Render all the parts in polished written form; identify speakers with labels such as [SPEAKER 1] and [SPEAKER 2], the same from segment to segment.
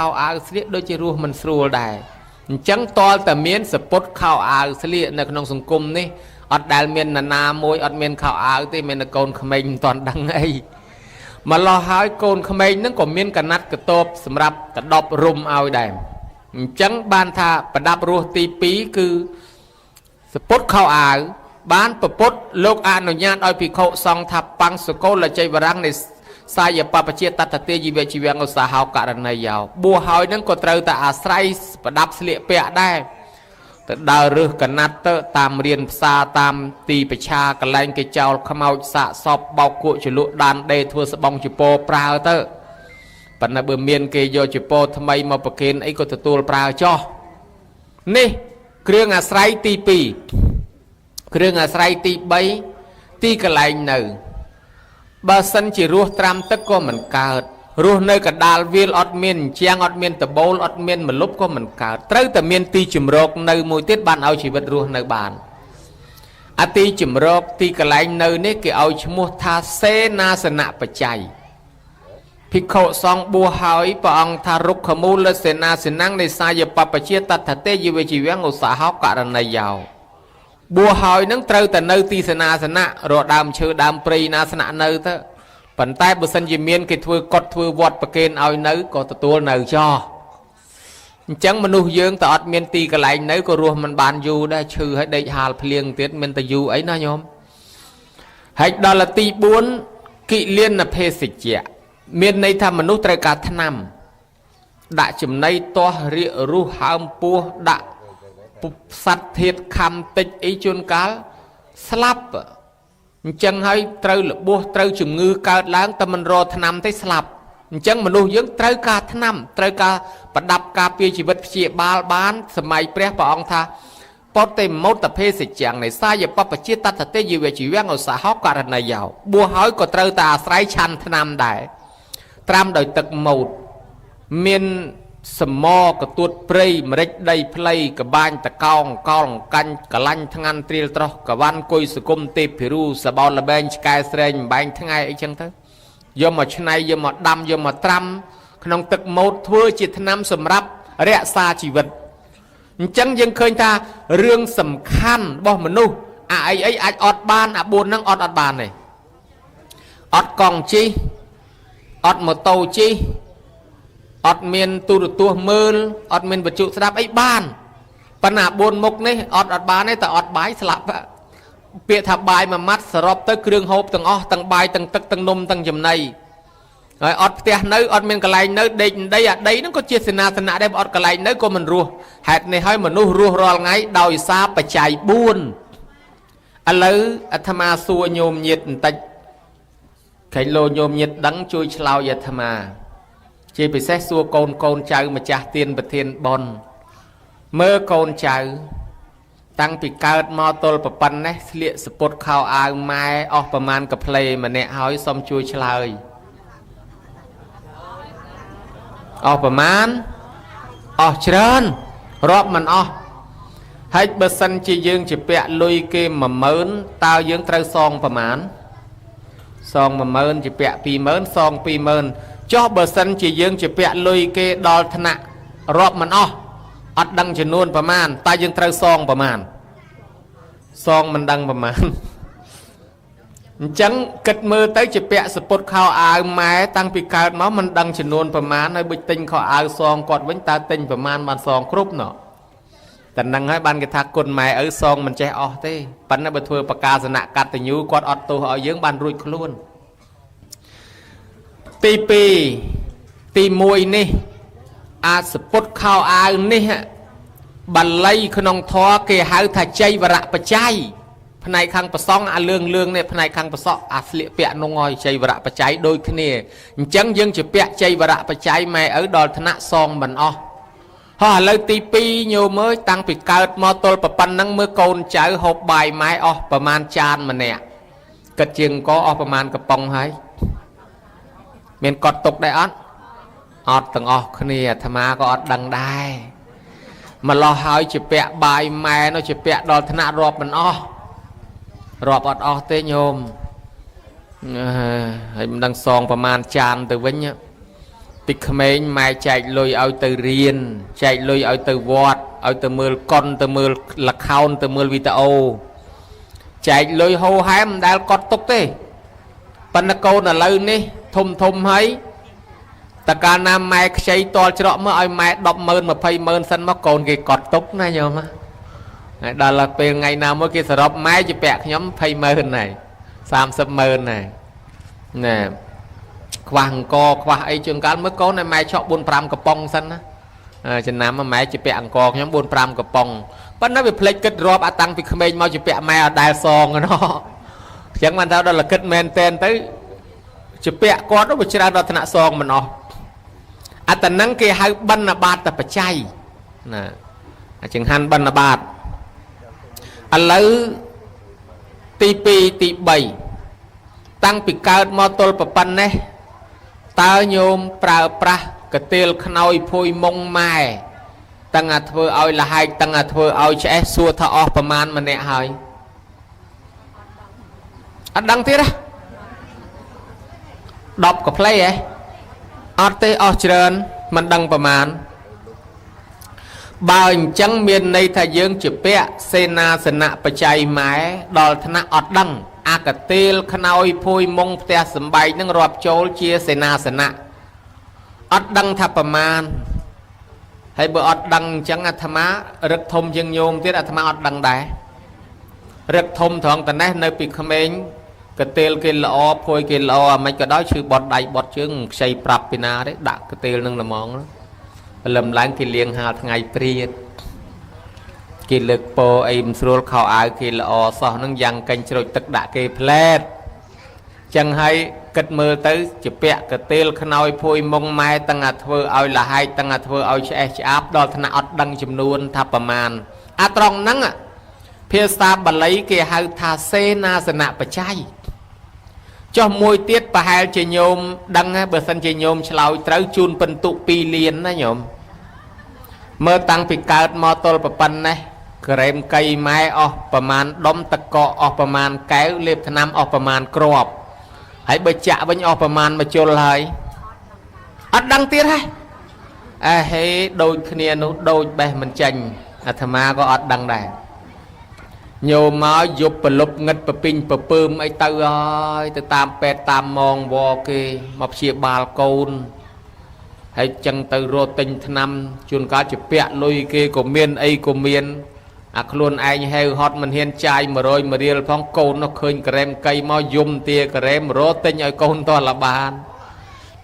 [SPEAKER 1] khao áo sliệt đôi chỉ ruột mình sưu đài chẳng toแต่មាន support ខោអាវស្លៀកនៅក្នុងសង្គមនេះអត់ដែលមានណាមួយអត់មានខោអាវទេមានកូនក្មេងមិនទាន់ដឹងអីម្លោះហើយកូនក្មេងហ្នឹងក៏មានកណាត់កតបសម្រាប់កដប់រុំឲ្យដែរអញ្ចឹងបានថាប្រដាប់រស់ទី2គឺសពុតខោអាវបានប្រពុតលោកអនុញ្ញាតឲ្យភិក្ខុសង្ឃថាបាំងសកលជ័យវរង្សនៃសាយបព្វជិតតទេជីវជីវងឧស្សាហករណីយោបួសហើយនឹងក៏ត្រូវតែអាស្រ័យប្រដាប់ស្លៀកពាក់ដែរទៅដើររើសកណាត់ទៅតាមរៀនផ្សារតាមទីប្រឆាកន្លែងគេចោលខ្មោចសាកសពបោកគក់ចលក់ដានដេធ្វើស្បង់ចពោប្រើទៅប៉ុន្តែបើមានគេយកចពោថ្មីមកប្រគេនអីក៏ទទួលប្រើចោះនេះគ្រឿងអាស្រ័យទី2គ្រឿងអាស្រ័យទី3ទីកន្លែងនៅបើសិនជារស់ត្រាំទឹកក៏មិនកើតរស់នៅកដាលវាលអត់មានជាងអត់មានតបូលអត់មានមលុបក៏មិនកើតត្រូវតែមានទីជំរកនៅមួយទៀតបានឲ្យជីវិតរស់នៅបានអាទីជំរកទីកន្លែងនៅនេះគេឲ្យឈ្មោះថាសេនាសនៈបច្ច័យភិក្ខុសង្ឃបួសហើយព្រះអង្គថារុក្ខមូលសេនាសនៈនៃសាយបព្វជិតតទេជីវជីវងឧស្សាហករណីយោបួសហើយនឹងត្រូវតែនៅទីសេនាសនៈរកដើមឈើដើមព្រៃណាសនៈនៅទៅប៉ុន្តែបើសិនជាមានគេធ្វើកត់ធ្វើវត្តប្រគេនឲ្យនៅក៏ទទួលនៅចោះអញ្ចឹងមនុស្សយើងតើអត់មានទីកន្លែងនៅក៏រស់មិនបានយូរដែរឈឺឲ្យដេកហាលភ្លៀងទៀតមានតែយូរអីណាញោមហើយដល់ទី4គិលានភេសជ្ជៈមានន័យថាមនុស្សត្រូវការថ្នាំដាក់ចំណីទាស់រាករុះហើមពោះដាក់សត្វធាតខំតិចអីជួនកាលស្លាប់អញ្ចឹងហើយត្រូវលបួសត្រូវជំងឺកើតឡើងតែមិនរកថ្នាំទេស្លាប់អញ្ចឹងមនុស្សយើងត្រូវការថ្នាំត្រូវការប្រដាប់ការពារជីវិតព្យាបាលបានសម័យព្រះអង្គថាបតេមោតភេសជ្ជៈនៃសាយបព្វជិតតទេជីវជីវងឧស្សាហករណីយោបួសហើយក៏ត្រូវតែអាស្រ័យឆាន់ថ្នាំដែរត្រាំដោយទឹកម៉ូតមានសមកទួតព្រៃម្រេចដីផ្លៃកបាញ់តកោងកោលកាញ់កលាញ់ថ្ងាន់ត្រៀលត្រោះកវ៉ាន់គុយសគុំទេពភិរូសបោលបែងឆ្កែស្រែងបែងថ្ងៃអីចឹងទៅយកមកឆ្នៃយកមកដាំយកមកត្រាំក្នុងទឹកម៉ូតធ្វើជាថ្នាំសម្រាប់រក្សាជីវិតអញ្ចឹងយើងឃើញថារឿងសំខាន់របស់មនុស្សអីអាចអត់បានអា4ហ្នឹងអត់បានទេអត់កង់ជិះអត់ម៉ូតូជិះអត់មានទូរទស្សន៍មើលអត់មានវិទ្យុស្ដាប់អីបានប៉ុន្តែ4មុខនេះអត់បានទេតែអត់បាយស្លាប់ពាក្យថាបាយមួយម៉ាត់សរុបទៅគ្រឿងហូបទាំងអស់ទាំងបាយទាំងទឹកទាំងនំទាំងចំណីហើយអត់ផ្ទះនៅអត់មានកន្លែងនៅដេកដីអាដីហ្នឹងក៏ជាសេនាសនៈដែរអត់កន្លែងនៅក៏មិនរស់ហេតុនេះហើយមនុស្សរស់រាល់ថ្ងៃដោយសារបច្ច័យ4ឥឡូវអាត្មាសួរញោមញាតិបន្តិចខែលោញោមញាតិដឹងជួយឆ្លើយអាត្មាជាពិសេសសួរកូនចៅម្ចាស់ទានប្រធានបនមើលកូនចៅតាំងពីកើតមកទល់ប្រប៉ុណ្ណេះស្លៀកសពុតខោអាវម៉ែអស់ប្រមាណកាផ្លេម្នាក់ហើយសូមជួយឆ្លើយអស់ប្រមាណអស់ច្រើនរាប់មិនអស់ហើយបើសិនជាយើងជាពាក់លុយគេ10000តើយើងត្រូវសងប្រមាណសង10000ជាពាក់20000សង20000ចុះបើសិនជាយើងជាពាក់លុយគេដល់ថ្នាក់រាប់មិនអស់អត់ដឹងចំនួនប្រមាណតើយើងត្រូវសងប្រមាណសងមិនដឹងប្រមាណអញ្ចឹងគិតមើលទៅជាពាក់សពុតខោអាវម៉ែតាំងពីកើតមកមិនដឹងចំនួនប្រមាណហើយបើទិញខោអាវសងគាត់វិញតើទិញប្រមាណបានសងគ្រប់ណោះតែនឹងហើយបានគេថាគុណម៉ែឪសងមិនចេះអស់ទេប៉ុន្តែបើធ្វើប្រកាសនៈកតញ្ញូគាត់អត់ទោសឲ្យយើងបានរួចខ្លួនទី2ទី1នេះអាចសពុតខោអាវនេះបាលីក្នុងធម៌គេហៅថាចៃវរៈបច្ច័យផ្នែកខាងប្រសងអាលឿងនេះផ្នែកខាងប្រសក់អាស្លៀកពាក់នោះឲ្យចៃវរៈបច្ច័យដូចគ្នាអញ្ចឹងយើងជាពាក់ចៃវរៈបច្ច័យម៉ែឪដល់ថ្នាក់សងមិនអស់ហើយឥឡូវទី2ញោមមើលតាំងពីកើតមកទល់ប៉ុណ្ណឹងមើលកូនចៅហូបបាយម៉ែអស់ប្រមាណចានម្នាក់គិតជាងក៏អស់ប្រមាណកំប៉ុងហើយមានកត់ទុកដែរអត់អត់ទាំងអស់គ្នាអាត្មាក៏អត់ដឹងដែរម្លោះហើយជាពាក់បាយម៉ែនោះជាពាក់ដល់ថ្នាក់រាប់មិនអស់រាប់អត់អស់ទេញោមហើយមិនដឹងសងប្រមាណចានទៅវិញពី ពីក្មេងម៉ែចែកលុយឲ្យទៅរៀនចែកលុយឲ្យទៅវត្តឲ្យទៅមើលកុនទៅមើលល្ខោនទៅមើលវីដេអូចែកលុយហូរហែមមិនដែលកត់ទុកទេប៉ុន្តែកូនឥឡូវនេះធំហើយតើកាលណាម៉ែខ្ចីតល់ច្រកមកឲ្យម៉ែ100000 200000សិនមកកូនគេកត់ទុកណាញោមហើយដល់ពេលថ្ងៃណាមួយគេសរុបម៉ែជាពាក់ខ្ញុំ20000ហើយ30000ហើយណាខ្វះអង្គខ្វះអីជាងកាលមើលកូនឲ្យម៉ែឆក់4 5កំប៉ុងសិនណាចំណាំម៉ែជាពាក់អង្គខ្ញុំ4 5កំប៉ុងប៉ុន្តែវាភ្លេចគិតរាប់អាតាំងពីក្មេងមកជាពាក់ម៉ែអត់ដែលសងណោះអញ្ចឹងបានថាដល់គិតមែនតែនទៅជាពាក់គាត់ទៅវាច្រើនដល់ថ្នាក់សងមិនអស់អត្តនឹងគេហៅបណ្ឌបាតបច្ច័យណាចង្ហាន់បណ្ឌបាតឥឡូវទី2ទី3តាំងពីកើតមកទល់ប៉ុណ្ណេះតើញោមប្រើប្រាស់កទេលខ្នើយភួយមុងម៉ែតាំងអាធ្វើឲ្យលហែកតាំងអាធ្វើឲ្យឆ្អេះសួរថាអស់ប្រមាណម្នាក់ហើយអត់ដឹងទៀតហ៎10កាផ្លេហ៎អត់ទេអស់ច្រើនមិនដឹងប្រមាណបើអញ្ចឹងមានន័យថាយើងជាពាក់សេនាសនៈបច្ច័យម៉ែដល់ថ្នាក់អត់ដឹងអាកទេលខ្នើយភួយមុងផ្ទះសំបែកនឹងរាប់ចូលជាសេនាសនៈអត់ដឹងថាប្រមាណហើយបើអត់ដឹងអញ្ចឹងអាត្មារឹកធំជាងញោមទៀតអាត្មាអត់ដឹងដែររឹកធំត្រង់តែនេះនៅពីក្មេងកទេលគេល្អភួយគេល្អអាមិនក៏ដោយឈឺបត់ដៃបត់ជើងខ្ចីប្រាប់ពីណាទេដាក់កទេលនឹងល្មងព្រលឹមឡើងគេលៀងហាលថ្ងៃព្រាតគេលើកពោអីមិនស្រួលខោអាវគេល្អសោះនឹងយ៉ាងកេញជ្រោចទឹកដាក់គេផ្លែតចឹងហើយគិតមើលទៅជាពាក់កទេលខ្នើយភួយមុងម៉ែតាំងអាធ្វើឲ្យលហែកតាំងអាធ្វើឲ្យឆ្អេះឆ្អាបដល់ថ្នាក់អត់ដឹងចំនួនថាប្រមាណអាត្រង់ហ្នឹងភាសាបាលីគេហៅថាសេនាសនៈបច្ច័យចុះមួយទៀតប្រហែលជាញោមដឹងហើយបើសិនជាញោមឆ្លើយត្រូវជូនពិន្ទុ2លានណាញោមមើលតាំងពីកើតមកទល់ប៉ុណ្ណេះក្រែមកៃម៉ែអស់ប្រមាណដុំតកអស់ប្រមាណកែវលេបថ្នាំអស់ប្រមាណគ្រាប់ហើយបើចាក់វិញអស់ប្រមាណមកជុលហើយអត់ដឹងទៀតហ៎ហេដូចគ្នានោះដូចបេះមិនចាញ់អាត្មាក៏អត់ដឹងដែរញោមមកយប់ប្រលប់ងឹតប្រពីងប្រពើមអីទៅហើយទៅតាមពេទ្យតាមម៉ងវគេមកព្យាបាលកូនហើយចឹងទៅរត់ទិញថ្នាំជួនកាលជាពាក់លុយគេក៏មានអីក៏មានអាខ្លួនឯងហេវហត់មិនហ៊ានចាយ100រៀលផងកូននោះឃើញក្រែមកៃមកយំទាក្រែមរត់ទិញឲ្យកូនតលបាន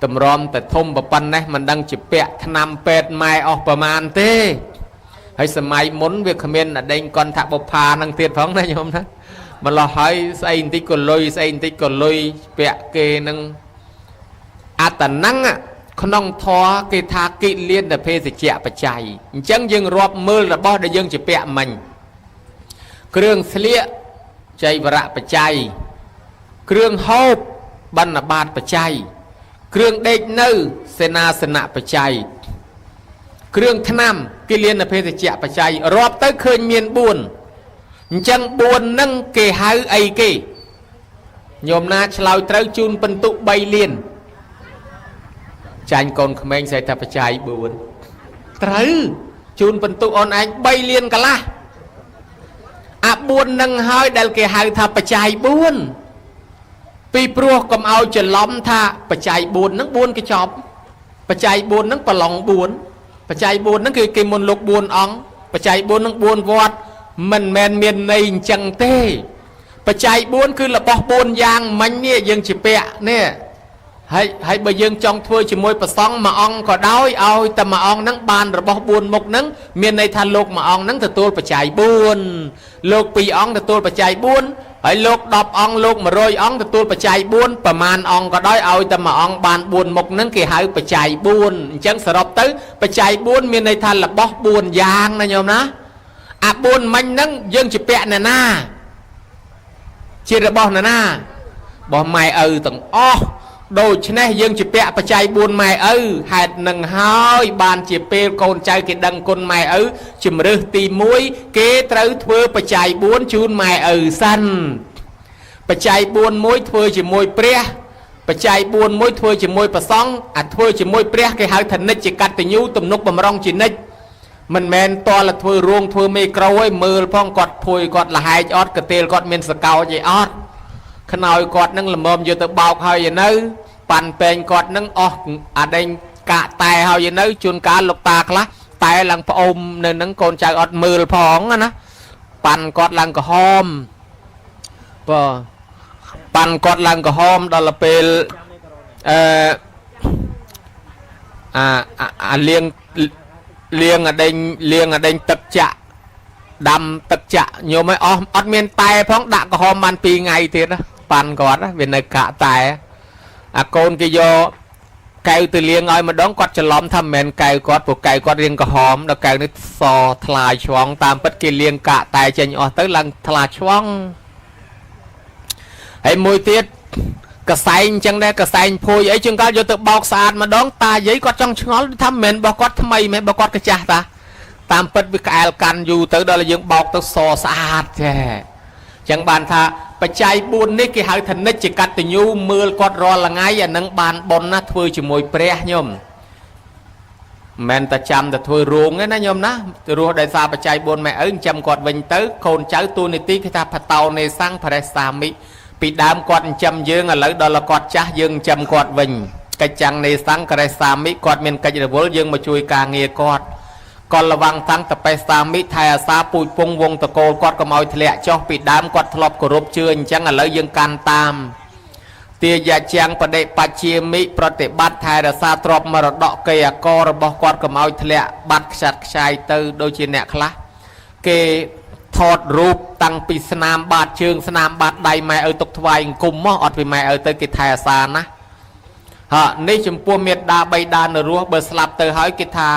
[SPEAKER 1] តម្រាំតែធំប៉ុណ្ណេះមិនដឹងជាពាក់ថ្នាំពេទ្យម៉ែអស់ប្រមាណទេហើយសម័យមុនវាគ្មានអដេញកន្ធបុប្ផានឹងទៀតផងណាញោមណាម្លោះហើយស្អីបន្តិចក៏លុយស្អីបន្តិចក៏លុយពាក់គេនឹងអត្តនំក្នុងធម៌គេថាគិលានតែភេសជ្ជៈបច្ច័យអញ្ចឹងយើងរាប់មើលរបស់ដែលយើងជាពាក់មិញគ្រឿងស្លៀកចៃវរៈបច្ច័យគ្រឿងហូបបណ្ឌបាតបច្ច័យគ្រឿងដេកនៅសេនាសនៈបច្ច័យគ្រឿងថ្នាំគិលានភេសជ្ជៈបច្ច័យរាប់ទៅឃើញមាន4អញ្ចឹង4ហ្នឹងគេហៅអីគេញោមណាឆ្លើយត្រូវជូនពិន្ទុ3លានចាញ់កូនក្មេងស្អីថាបច្ច័យ4ត្រូវជូនពិន្ទុអូនឯង3លានកន្លះអា4ហ្នឹងហើយដែលគេហៅថាបច្ច័យ4ពីព្រោះកុំឲ្យច្រឡំថាបច្ច័យ4ហ្នឹង4កញ្ចប់បច្ច័យ4ហ្នឹងប្រឡង4បច្ច័យ4ហ្នឹងគឺគេមុនលោក4អង្គបច្ច័យ4ហ្នឹង4វត្តមិនមែនមានន័យអញ្ចឹងទេបច្ច័យ4គឺរបស់4យ៉ាងមិញនេះយើងជាពាក់នេះហើយបើយើងចង់ធ្វើជាមួយប្រសង់មួយអង្គក៏ដោយឲ្យតែមួយអង្គហ្នឹងបានរបស់4មុខហ្នឹងមានន័យថាលោកមួយអង្គហ្នឹងទទួលបច្ច័យ4លោក2អង្គទទួលបច្ច័យ4ហើយលោក10អង្គលោក100អង្គទទួលបច្ច័យ4ប្រមាណអង្គក៏ដោយឲ្យតែមួយអង្គបាន4មុខហ្នឹងគេហៅបច្ច័យ4អញ្ចឹងសរុបទៅបច្ច័យ4មានន័យថារបស់4យ៉ាងណាញោមណាអា4មិញហ្នឹងយើងជាពាក់អ្នកណាជារបស់អ្នកណារបស់ម៉ែឪទាំងអស់ដូច្នេះយើងជាពាក់បច្ច័យ4ម៉ែឪហេតុនឹងហើយបានជាពេលកូនចៅគេដឹងគុណម៉ែឪជំរឿសទី1គេត្រូវធ្វើបច្ច័យ4ជូនម៉ែឪសិនបច្ច័យ4មួយធ្វើជាមួយព្រះ បច្ច័យ4មួយធ្វើជាមួយប្រសង់អាធ្វើជាមួយព្រះគេហៅថានិច្ចកតញ្ញូទំនុកបំរុងជានិច្ចមិនមែនតលធ្វើរួងធ្វើមេក្រូឲ្យមើលផងគាត់ភួយគាត់លហែកអត់កទេលគាត់មានសកោចឯអត់ខ្នើយគាត់នឹងល្មមយកទៅបោកហើយនៅប៉ាន់ពេងគាត់នឹងអស់អាដេញកាក់តែហើយនៅជួនកាលលោកតាខ្លះតែឡើងប្អូននៅនឹងកូនចៅអត់មើលផងណាប៉ាន់គាត់ឡើងក្រហមបាទប៉ាន់គាត់ឡើងក្រហមដល់ពេលលៀងអដេញទឹកចាក់ដាំទឹកចាក់ញោមឲ្យអស់អត់មានតែផងដាក់ក្រហមបាន2ថ្ងៃទៀតប៉ាន់គាត់វានៅកាក់តែអាកូនគេយកកែវទៅលៀងឲ្យម្ដងគាត់ច្រឡំថាមិនមែនកែវគាត់ព្រោះកែវគាត់រៀងក្រហមដល់កែវនេះសថ្លាឆ្វងតាមពិតគេលៀងកាក់តែចេញអស់ទៅឡើងថ្លាឆ្វងហើយមួយទៀតកសែងអញ្ចឹងដែរកសែងភួយអីជាងកាលយកទៅបោកស្អាតម្ដងតាយាយគាត់ចង់ឆ្ងល់ថាមិនមែនរបស់គាត់ថ្មីមិនរបស់គាត់កាចាស់តាតាមពិតវាក្អែលកាន់យូរទៅដល់យើងបោកទៅសស្អាតចេះអញ្ចឹងបានថាបច្ច័យ4នេះគេហៅថានិច្ចកតញ្ញូមើលគាត់រាល់ថ្ងៃអានឹងបានបុណ្យណាធ្វើជាមួយព្រះញោមមិនតែចាំតែធ្វើរោងទេណាញោមណារស់ដោយសារបច្ច័យ4ម៉ែឪចាំគាត់វិញទៅកូនចៅទូនីតិគេថាបតោនេសੰបរិសាមិពីដើមគាត់ចិញ្ចឹមយើងឥឡូវដល់គាត់ចាស់យើងចិញ្ចឹមគាត់វិញកិច្ចចាំងនេសੰករិសាមិគាត់មានកិច្ចរវល់យើងមកជួយការងារគាត់កលវងតាំងតបេសាមិថែអាសាពូជពងវងតកូលគាត់កុំឲ្យធ្លាក់ចុះពីដើមគាត់ធ្លាប់គោរពជឿអញ្ចឹងឥឡូវយើងកាន់តាមទាយាជាងបដិបច្ជាមិប្រតិបត្តិថែរក្សាទ្រព្យមរតកគេអករបស់គាត់កុំឲ្យធ្លាក់បាត់ខ្ចាត់ខ្ចាយទៅដូចជាអ្នកខ្លះគេថតរូបតាំងពីស្នាមបាតជើងស្នាមបាតដៃម៉ែឪទុកថ្វាយអង្គមមកអត់ពីម៉ែឪទៅគេថែអាសាណានេះចំពោះមេត្តាបៃតានៅរស់បើស្លាប់ទៅហើយគេថា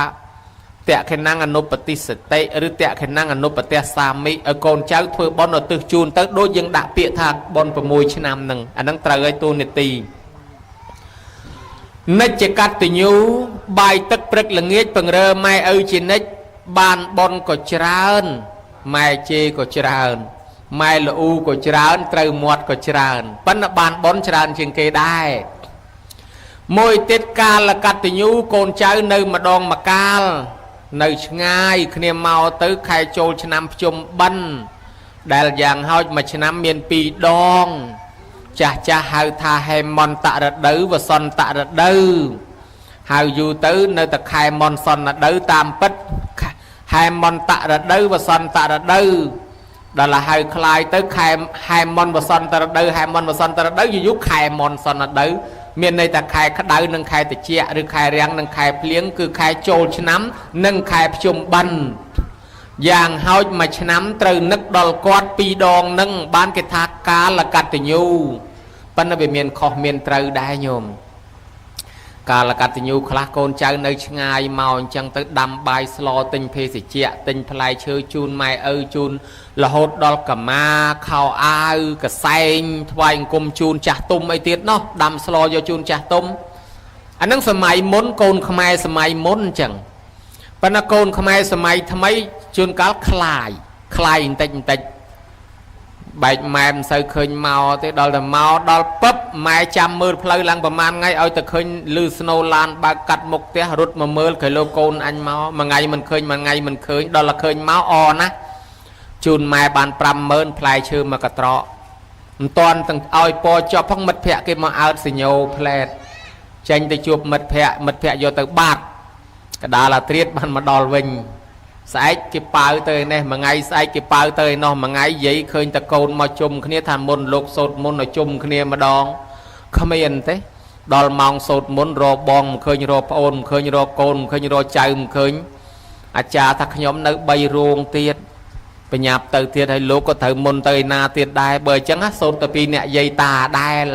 [SPEAKER 1] តេខេណងអនុបតិសតិឬតេខេណងអនុបតិសាមិឲ្យកូនចៅធ្វើបុណ្យឧទ្ទិសជូនទៅដូចយើងដាក់ពាក្យថាបុណ្យ6ឆ្នាំហ្នឹងអាហ្នឹងត្រូវឲ្យទូនីតិនិច្ចកតញ្ញូបាយទឹកព្រឹកល្ងាចពង្រើម៉ែឪជានិច្ចបានបុណ្យក៏ច្រើនម៉ែជេក៏ច្រើនម៉ែល្អូក៏ច្រើនត្រូវមាត់ក៏ច្រើនប៉ុន្តែបានបុណ្យច្រើនជាងគេដែរមួយទៀតកាលកតញ្ញូកូនចៅនៅម្ដងម្កាលនៅឆ្ងាយគ្នាមកទៅខែចូលឆ្នាំភ្ជុំបិណ្ឌដែលយ៉ាងហោចមួយឆ្នាំមាន2ដងចាស់ហៅថាហេមន្តរដូវវសន្តរដូវហៅយូរទៅនៅតែខែមន្តសន្តរដូវតាមពិតហេមន្តរដូវវសន្តរដូវដល់ហៅคลายទៅខែហេមន្តវសន្តរដូវហេមន្តវសន្តរដូវយូរខែមន្តសន្តរដូវមានន័យថាខែក្តៅនិងខែត្រជាក់ឬខែរាំងនិងខែភ្លៀងគឺខែចូលឆ្នាំនិងខែភ្ជុំបិណ្ឌយ៉ាងហោចមួយឆ្នាំត្រូវនឹកដល់គាត់2ដងនឹងបានគេថាកាលកតញ្ញូប៉ុន្តែវាមានខុសមានត្រូវដែរញោមកាលកតញ្ញូខ្លះកូនចៅនៅឆ្ងាយមកអញ្ចឹងទៅដាំបាយស្លទិញភេសជ្ជៈទិញផ្លែឈើជូនម៉ែឪជូនរហូតដល់កម្មាខោអាវកសែងថ្វាយអង្គមជូនចាស់ទុំអីទៀតនោះដាំស្លយកជូនចាស់ទុំអានឹងសម័យមុនកូនខ្មែរសម័យមុនអញ្ចឹងប៉ុន្តែកូនខ្មែរសម័យថ្មីជួនកាលคลายបន្តិចបែកម៉ែមិនសូវឃើញមកទេដល់តែមកដល់ពឹបម៉ែចាំមើលផ្លូវឡើងប្រហែលថ្ងៃឲ្យតែឃើញលឺស្នូឡានបើកកាត់មុខផ្ទះរត់មកមើលគេលោកកូនអញមកមួយថ្ងៃមិនឃើញមួយថ្ងៃមិនឃើញដល់តែឃើញមកអណាជូនម៉ែបាន50000ផ្លែឈើមកកត្រកមិនតាន់ទាំងឲ្យពរចប់ផងមិត្តភ័ក្តិគេមកអើតសញ្ញោផ្លែតចេញទៅជួបមិត្តភ័ក្តិយកទៅបាត់កដាលអាត្រៀតបានមកដល់វិញស្អែកគេប៉ាវទៅនេះមួយថ្ងៃស្អែកគេប៉ាវទៅឯនោះមួយថ្ងៃយាយឃើញតកូនមកជុំគ្នាថាមុនលោកសូត្រមុនឲ្យជុំគ្នាម្ដងគ្មានទេដល់ម៉ោងសូត្រមុនរកបងមិនឃើញរកប្អូនមិនឃើញរកកូនមិនឃើញរកចៅមិនឃើញអាចារ្យថាខ្ញុំនៅ3រោងទៀតបញ្ញាប់ទៅទៀតហើយលោកក៏ត្រូវមុនទៅឯណាទៀតដែរបើអញ្ចឹងសូត្រទៅពីអ្នកយាយតាដែរ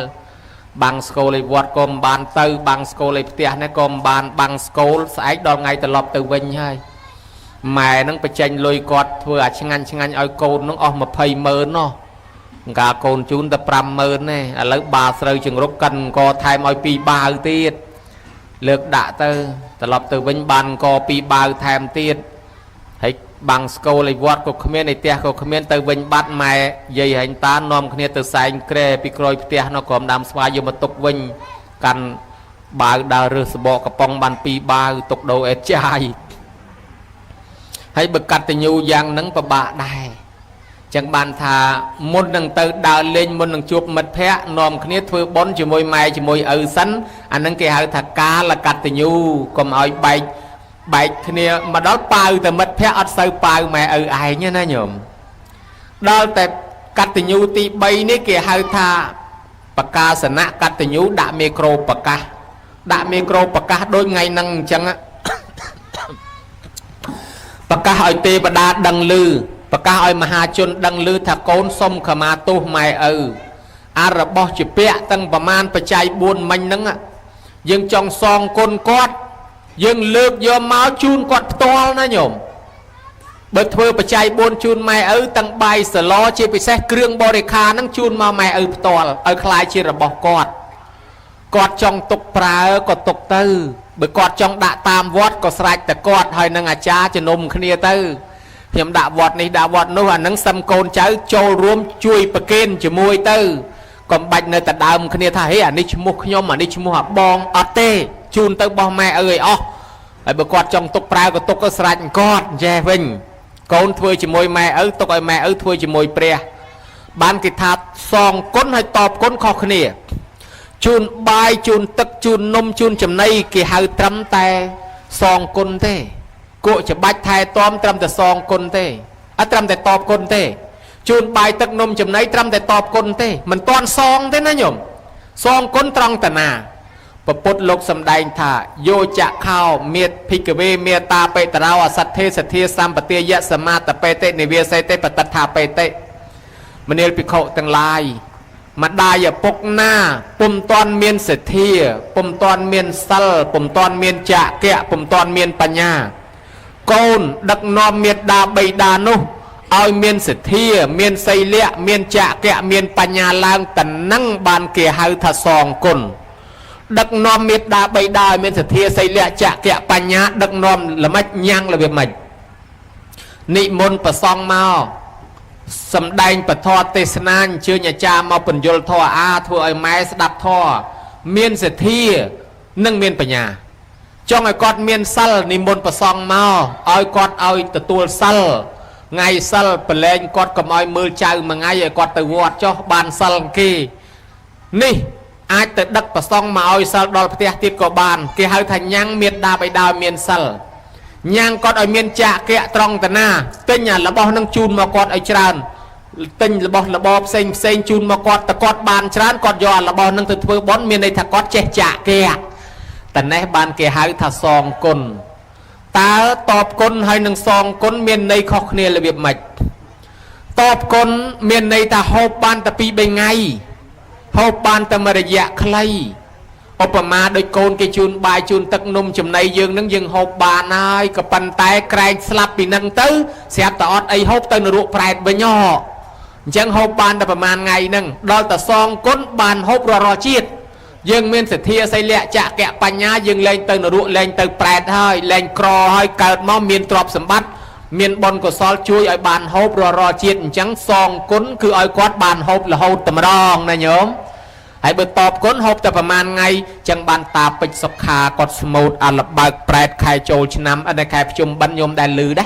[SPEAKER 1] បាំងស្គលឯវត្តក៏មិនបានទៅបាំងស្គលឯផ្ទះនេះក៏មិនបានបាំងស្គលស្អែកដល់ថ្ងៃត្រឡប់ទៅវិញហើយម៉ែនឹងបញ្ចេញលុយគាត់ធ្វើអាឆ្ងាញ់ឲ្យកូននឹងអស់200,000នោះកាលកូនជូនតែ50000ទេឥឡូវបាស្រូវជង្រុកកិនអង្គថែមឲ្យ2បាវទៀតលើកដាក់ទៅត្រឡប់ទៅវិញបានអង្គ2បាវថែមទៀតហើយ bằng school lấy vót có comment này tia có comment từ vinh bắt mày dây hành ta nom kia từ sai kre pi kroi tia nó còn đam xoay vô một tục vinh cần bà đào rửa bọ cặp bông bàn pi ba tục đầu ép chai hay bực cắt tình yêu giang nắng và bà đài chẳng bàn thà môn đằng từ đào lên môn đằng chụp mật phé nom kia thưa bón chỉ môi mai chỉ môi sắn anh nâng kia hơi thật cá là cắt tình yêu còn ở bài bài kia mà đó bao từ mật phé ở sau bao mẹ ai nhá nó nhổm đó tại cắt tình yêu ti bay ní kia hơi thà bạc ca sẵn nạ cắt tình yêu đã micro bạc ca đôi ngày năng chẳng á bạc ca hỏi tê và đa đăng lư bạc ca hỏi mà hà chôn đăng lư thà côn sông khả ma tu mày à rập bó chỉ bẹ tăng bà man bà chạy buồn mình nâng á dương trong song côn quát dương lược vô máu chun quát to nó nhổm bởi thưa bà chạy buồn chun mày tăng bài sở lo chê bị xe krương bò đề khá nâng chun mà mày to khai chê rập bó quát trong tục pra có tục tư bởi quát trong đạ tam vót có sạch ta quát hơi nâng cha cho nôm khnia tư hiểm đạ vót này đạ vót nô hà nâng xâm côn cháu châu ruôm chui bà kên cho mùi tư còn bạch nơi ta đàm khnia thà hế ní chú mục nhóm ní chú mục bong ọt tê chun tư bò mẹ bởi quát trong tục pra có tục có sạch quát dè vinh côn thưa cho mùi mẹ tục ơi mẹ thưa cho mùi pre ban kì thạp song côn hay tọp côn khó khnia chun bài chun tức chun nôm chun chầm nay kỳ hào trâm tay song côn thế cụ chỉ bạch thai tóm trâm tay song côn thế trâm tay tọp côn thế chun bài tức nôm chầm nay trâm tay tọp côn thế mình toàn song thế nó nhổm song côn trong tà nà và bột lục xâm đành thả vô chạ khao miệt phí kì vê miệt ta bê tà rao sát thê sam bà tia yạ sa ma ta bê tê nì vê say tê bà tật thả bê tê mình nêu phí khổ tăng lai mà đài ở bốc na pum toàn miên sệt thia pum toàn miên sal pum toàn miên chạ kẹ pum toàn miên panya côn đặc nom miệt đa bay đa nu ao miên sệt thia miên say lẹ miên chạ kẹ miên panya lang tần năng bàn kia hai thà song côn đặc nom miệt đa bay đa miên sệt thia say lẹ chạ kẹ panya đặc nom là mạch nhang là việc mạch nị môn pa song mau sầm đành bật thọ tê san chưa nhà cha mau bẩn yol thọ a thua ai máy đạp thọ miên sẽ thi nâng miên bẩn nhà cho người con miên sal ni môn bật song mau ai con ai từ tua sal ngày sal bẩn lên con cầm ai mưa chào mà ngay ai con từ vọt cho bàn sal kia ni ai từ đất bật song mà ai sal đo bê tiết của bàn kia hơi thành nhang miệt đa bay đào miên sal nhang con ở miền chạ kẹ trong tận na tên nhà là bao năng chun mà con ở tràn tên là bao xanh chun mà con ta con bàn tràn con giò là bao năng từ thưa bón miền này thà con che chạ kẹ tận này bàn kẹ hai thà song côn ta tọp côn hai năng song côn miền này khó khăn là việc mạch tọp côn miền này ta hộp bàn ta pi bên ngay hộp bàn ta mà để dạ khay Opama đôi côn cái chun bài chun tắc nôm chùm này dương nâng dương hộp bà này có bàn tay cài slap bị nâng tứ xếp ta ọt ấy hộp tên ruột pride với nhỏ chẳng hộp bàn ta bà ngày nâng đo ta song côn bàn hộp rò chiết dương miên sẽ thia xây lẹ chạ kẹ bà nhá dương lên tên ruột lên tên pride hơi lên cro hơi cợt máu miên trọp sầm bắt miên bon của sol chui ở bàn hộp rò chiết chẳng song côn cứ ở quát bàn hộp là hộp tầm rong này nhóm hãy bật tọp côn hộp tập man ngay chẳng bàn ta bịch sọc khá cọt smooth à lập bạc pride khai trôi năm ở đây khai chung bắn nhôm đài lư đấy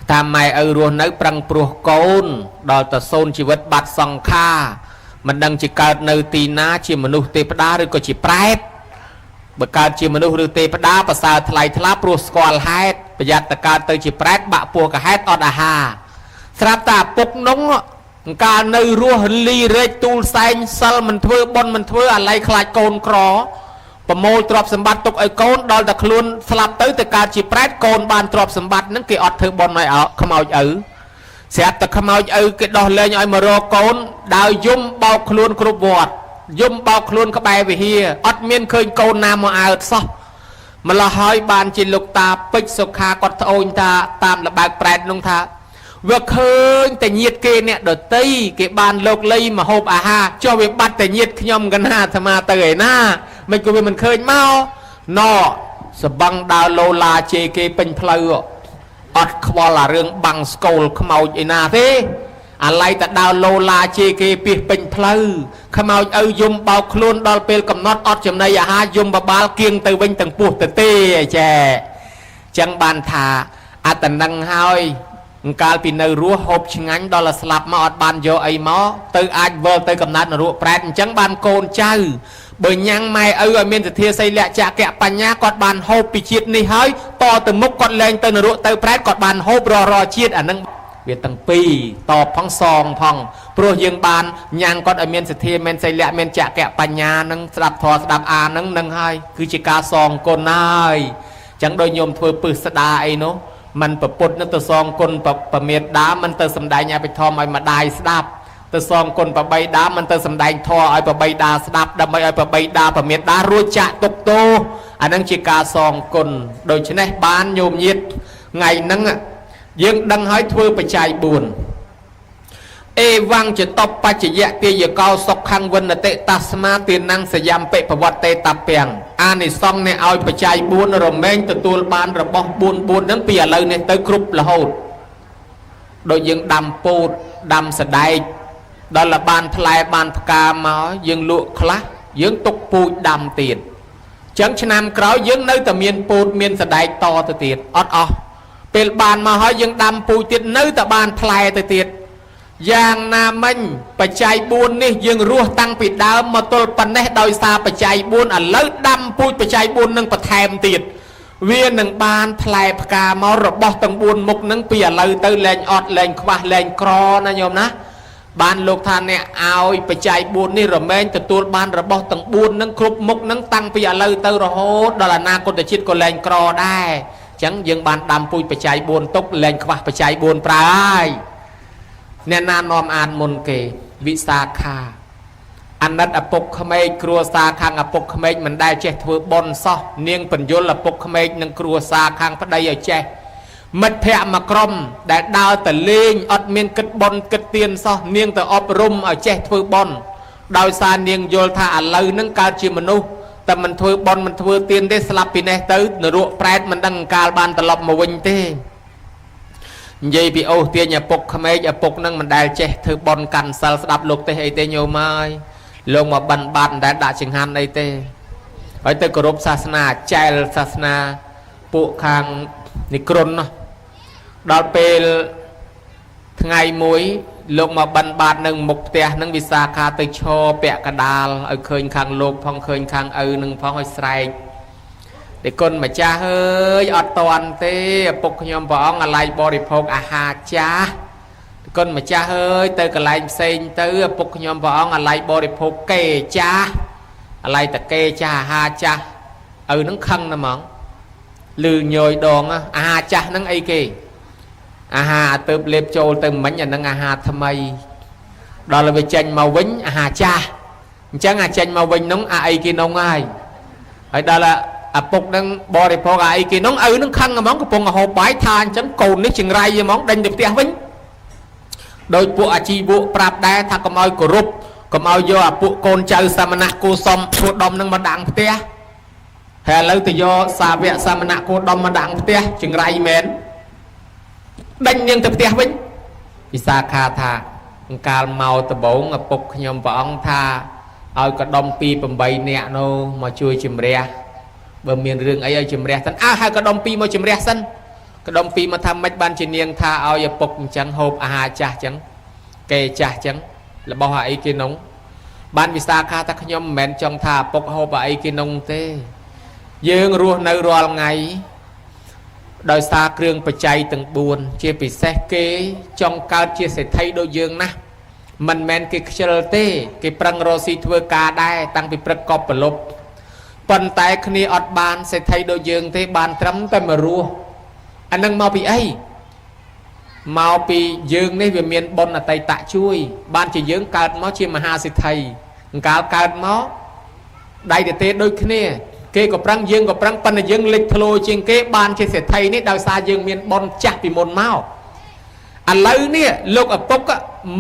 [SPEAKER 1] ta mày ruột nấu prăng pruh côn đòi ta xôn chỉ vật bát song kha mình đang chỉ cợt nơi tì ná chỉ mà nụ tê đá rồi có chỉ pride bởi cợt chỉ mà nụ rồi tê đá và sao thay thla pruh squal hết bây giờ ta cợt tới chỉ pride bạ pua cả hết ọt à ha sắp ta bốc nóng cả nơi rùa hình ly rê tu xanh sal mình thưa bon mình thưa à lấy khai côn cỏ và môi trọp sầm bát tục ở côn đòi ta luôn slap tới từ cả chỉ prét côn bàn trọp sầm bát nâng cái ọt thưa bon này ở không ao sẽ ta không ao cái đòi lên nhoi mà rô côn đào zoom bao luôn cướp vọt zoom bao luôn các bài về hia ọt miên khơi côn nam mà ao sao mà là hỏi bàn chỉ lục ta bích sọc kha quạt ôi ta tam là bạc prét nông tha việc hơnแต่nhiệt kê nè đợt tây cái bàn lộc lây mà hộp à ha cho việc bắtแต่nhiệt nhomกันha thà mà tới na mình cũng mình khơi mau nọ sờ băng đào lô la chê kê pin phơi อดขวาละเรื่องบังสโกลขมาวอีนาเต้อะไรแต่ดาวโลลาเจเกปีเป็นเพลอขมาวเอายมเบาคลุนดอลเปลกำนอดอดจำในอาหารยมบาลเกียงเตวิงตังปูเตเต้แจจังบานทาอาตันนังหอยการปีนรัวหอบชงันดอลสลับมาอดบานโยไอหมอเตออาจเวลเตอกำนัดรัวแปรจังบานโกนเจ้าเบยยังไม่เมียนเทียใส่เละจะแกะปัญญากอดบานโฮปีชีดนี่เฮ้ยต่อตึงมุกกอดแรงเตนรุเตอแปรกอดบานโฮรอชีดอันนั้นเวียตั้งปีตอบพังซองพังโปรยังบานยังกอดเมียนเทียเมียนใส่เละเมียนจะแกะปัญญานั่งสลับทอสลับอานั่งให้คือจิกาซองกนนายจังโดยโยมเพื่อปืนสดาไอโนมันประปุดนั่นตัวซองกนประเมียดด้ามันเตอสำได้ยาไปทอมไอมาได้สดับตัวซองคนประใบดามันเตอสำได้ทอไอประใบดาสดับดำไอประใบดาประเมียดารู้จักตกโตอันนั้นจิกาซองคนโดยเฉพาะบ้านโยมยิดไงนั่งยังดังให้ทั่วประชาบุญเอวังจะตบปัจจยะเตียเกาสกขังวันเตตัสมาเตียนังสยามเปะประวัติเตตับเปียงอานิซองในเอาประชาบุญรมเมงตัวบ้านระบบบุญนั้นเปียเลยในเตกรุบละหูโดยยังดำปูดดำสดายดอลบานทลายบานพกามายังลุคละยังตกปูดดำตีดจังชนามกราวยังในแต่เมียนปูดเมียนสดายต่อตีดอดเป็นบานมาหอยยังดำปูติดในแต่บานทลายตีดอย่างนามันปัจจัยบุญนี่ยังรัวตั้งปิดดาวมาตลปันเนโดยซาปัจจัยบุญอันเลิศดำปุยปัจจัยบุญนั่งประแทมติดเวียนหนึ่งบานทลายพกามารบตังบุญมุกนั่งเปียเลยเตยแรงอดแรงขวาแรงครอนะโยมนะบานโลกทานเนี่ยเอาปัจจัยบุญนี่ระเมนตัวบานระบตังบุญนั่งครบมุกนั่งตั้งเปียเลยเตยระโหดดอลนาคนจะชิดก็แรงครอได้จังยังบานดำปุยปัจจัยบุญตกแรงขวาปัจจัยบุญปลายเนนานอมอานมนเกวิสาขาอันนั้นอปกขมายครัวซาคังอปกขมายมันได้เจทเวบอนซอเนียงปัญญลอปกขมายนังครัวซาคังพระใดเอาเจมัดแพะมากรมได้ดาวแต่เลี้ยงอดเมียนกัดบอลกัดเตียนซอเนียงแต่อบรมเอาเจทเวบอนดาวซาเนียงโยลธาอันเลยนังการจิมนุแต่มันทเวบอลมันทเวเตียนได้สลับปีเนตร์นรุแปรมันดังการบานตลบมาวินเต้ยี่ปีโอเตียนปกขมายปกนั่งมันได้เจเธอบอลกันสลับดับลูกเตะไอเตโยไม้ลงมาบันได้ด่าชิงฮันไอเตไอเตกรบศาสนาใจศาสนาปุขังนิกรนเนาะดอลเปลไงมวยลงมาบันหนึ่งมุกเตะนั่งวิสาขาเตโชเปะกระดาลเอาเคยขังโลกพองเคยขังหนึ่งพองไอไซเด็กคนมาจ้าเฮ้ยอดตอนเต้ปกยมบองอะไรบริโภคอาหารจ้าเด็กคนมาจ้าเฮ้ยเตอกระไรเซนเตอปกยมบองอะไรบริโภคเกจ้าอะไรแต่เกจ้าฮาจ้านั่งคังนะมั้งลือโยยดองอาหารจ้านั่งไอเกอาหารเติมเล็บโจเติมมันอย่างนั่งอาหารทำไมดอลไปเจนมาวิ่งอาหารจ้าจังอาเจนมาวิ่งน้องไอเกน้องไงไอ้ดอลปกนั่งบริโภคไอ้กี่น้องนั่งคังมองกระปงหอบใบทานจังโกนนี่จึงไรมองดันเดือดเตี้ยวิ่งโดยพวกอาชีพปราบได้ถ้ากำเอากรุบกำเอาโยพวกโกนเจอสามณะกูซอมพวกดอมนั่งมาดังเตี้ยแห่แล้วติโยสาเวสามณะกูดอมมาดังเตี้ยจึงไรเหม็นดันยังเตี้ยวิ่งวิสาขาธาการเมาตะบงปกยมปองธาเอากระดมปีปุ่มใบเนี่ยโนมาช่วยจิมเรียเบิ่มเมียนเรื่องไอ้จิมเรียสันให้กระดมปีมาจิมเรียสันกระดมปีมาทำไม่บ้านจีเนียงท่าเอาอย่าปกจังโฮบอาหารจ่าจังเกจ่าจังแล้วบอกไอ้กินนงบ้านวิสาขาตะขยมแมนจังท่าปกโฮบไอ้กินนงเต้ยืงรัวในรัวไงโดยซาเครื่องปัจจัยต่างบุญเชี่ยปิเสกเกจงการเชี่ยเสร็จไทยโดยยืงนะมันแมนกิเชลเต้กิปรังโรซีทัวกาได้ตั้งไปประกอบปลบปันแต่คณีอดบานเสร็จไทยโดยยืงเทบานตรำแต่มารัวอันนั้นมาปีไอมาปียืงในเวียนเมียนบนอัตตะช่วยบ้านจะยืงการมอเชียมหาสิทไทยการมอได้เดเตโดยคณีเกกับรังยืงกับรังปันยืงเล็กทะโลจิงเกบ้านเฉยไทยนี่ดาวซายืงเมียนบนจักปีมนเมาอันเลยเนี่ยโลกอปก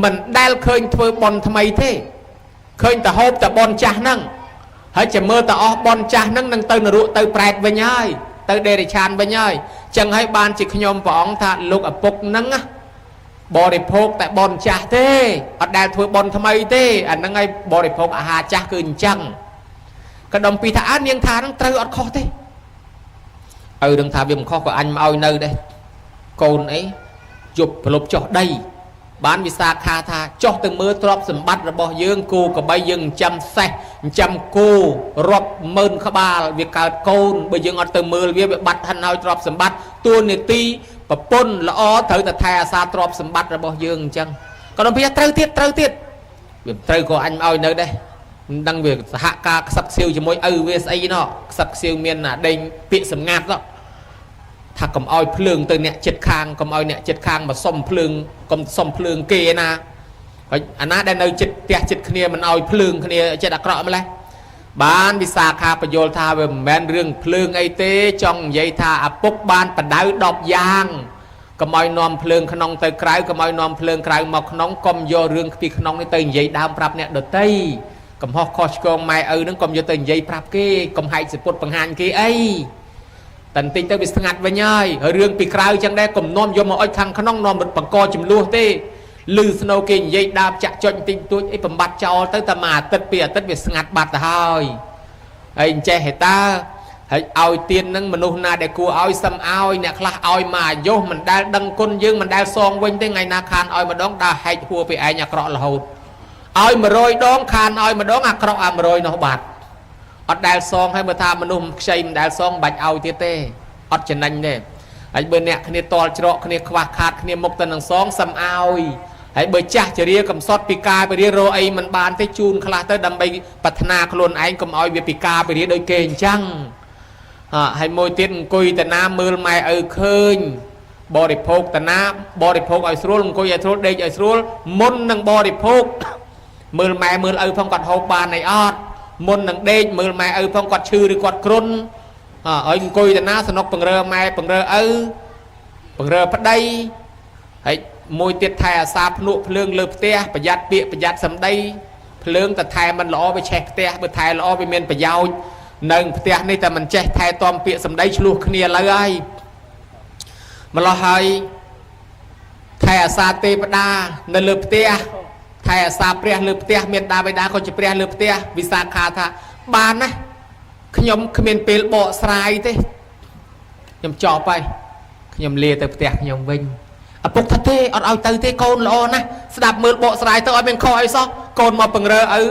[SPEAKER 1] มันได้เคยเทอบอลทำไมเท่เคยแต่โฮบแต่บอลจ่านั่งให้จะเมื่อแต่ออกบอลจ่านั่งเตยนรุเตยแปรไปง่าย tới đề để chan với nhau chẳng hay ban chỉ nhom võng thà lục ở bục nắng á bò để phô tại bòn chả thế ở đài thôi bòn tham ấy thế anh năng ngay bò để phô à hà chả cười chăng cái đồng pi thả niên thả đang trâu ở kho thế đừng thả viêm kho của anh mà oi nơi đây cồn ấy chụp lục cho đây bán visa kha tha cho từng mưa trọp sầm bắt rồi bỏ dương cô có bay dương trăm cô rọp mơn khá ba việc cả cồn bây giờ ngọt từng mưa việc bị bắt hành ao trọp sầm bắt tuôn nè ti và pôn là ó thử ta thay xa trọp sầm bắt rồi bỏ dương chăng còn đồng phía trâu tiết việc trâu của anh oi nơi đây đang việc hạ ca sắp siêu cho mỗi VSA nó sắp siêu miền là đinh bị sầm ngạt đó thà cầm oi phượng từ nè chật khang cầm oi nè chật khang mà xông phượng cầm xông phượng kia na anh á đang nơi chật kia mình oi phượng kia chật đặc rõ mà lấy bán bị xa khaประโยชน์tha về men riêng phượng ấy té trong dây tha bốc ban và đá đọp giang cầm oi nòm phượng khăn ông tới trái cầm oi nòm phượng trái mọc nóng cầm vô riêng khi khăn ông tới dây đam prap nè đợt tây cầm ho kho con mai nó cầm vô tới dây prap kia cầm hai sự bột bằng hàng kia ấy tận tình tới bị ngặt với nhau ở riêng bị cào chẳng đây cùng nom vô mà oi thằng khăn ông nom một bằng co chìm luôn tê lư snow kia dây đam chặt cho tình tôi ấy bầm bát cho tới ta mà tất bị ngặt bát thôi anh che hệ ta hãy ao tiên nâng mình na để cua ao xăm ao nè khla ao mà vô mình đang đăng côn dương mình đang son quanh tới ngày na khan ao mà đón đa hay cua bị ai nhà cọ là hột ao mà rồi đón khan ao mà đón cọ mà rồi nó bạt ở đài son hay mà tham mình xây đài son bạch ao tiết tê ở trên anh nè anh bên nè khi to trọ khi khoa khát khi một tầng hàng son xăm ao hãy bởi cha chỉ riêng cầm sót pika bởi riêng rồi ấy mình bàn tới chun khla tới đâm bay bát na luôn anh cầm ao về pika bởi riêng đôi kềnh chăng hãy môi tiền cùi tận nam mưa mai khơi bò để phô tận nam bò để phô ở xuống cùi ở xuống đây ở xuống môn nâng bò để phô mưa mai mưa phong quạt hộp bàn này ọt môn nâng đây mưa mai phong quạt chư đi quạt krun anh cùi tận nam sân bằng rơ mai bằng rơ phát đây hãy môi tiết thai sáp nụ phượng lợp teประหยัด bịa ประหยัด sầm đây phượng ta thai mình lõ với che te với thai lõ với miền ประหยัด nâng te này ta mình che thai tom ពាក្យ sầm đây chluh គ្នាឡើយ ហើយ ម្ល៉េះ ហើយ ថែអាសាទេវតា នៅ លើ ផ្ទះ ថែអាសា ព្រះ លើ ផ្ទះ មាន ដាបេដា ក៏ ជា ព្រះ លើ ផ្ទះ វិសាខា ថា បាន ណា ខ្ញុំ គ្មាន ពេល បក ស្រាយ ទេ ខ្ញុំ ចប់ ហើយ ខ្ញុំ លា ទៅ ផ្ទះ ខ្ញុំ វិញ អពុក ថា ទេ អត់ ឲ្យ ទៅ ទេ កូន ល្អ ណាស់ ស្ដាប់ មើល បក ស្រាយ ទៅ ឲ្យ មាន ខុស អី សោះ កូន មក ពង្រើ ឪ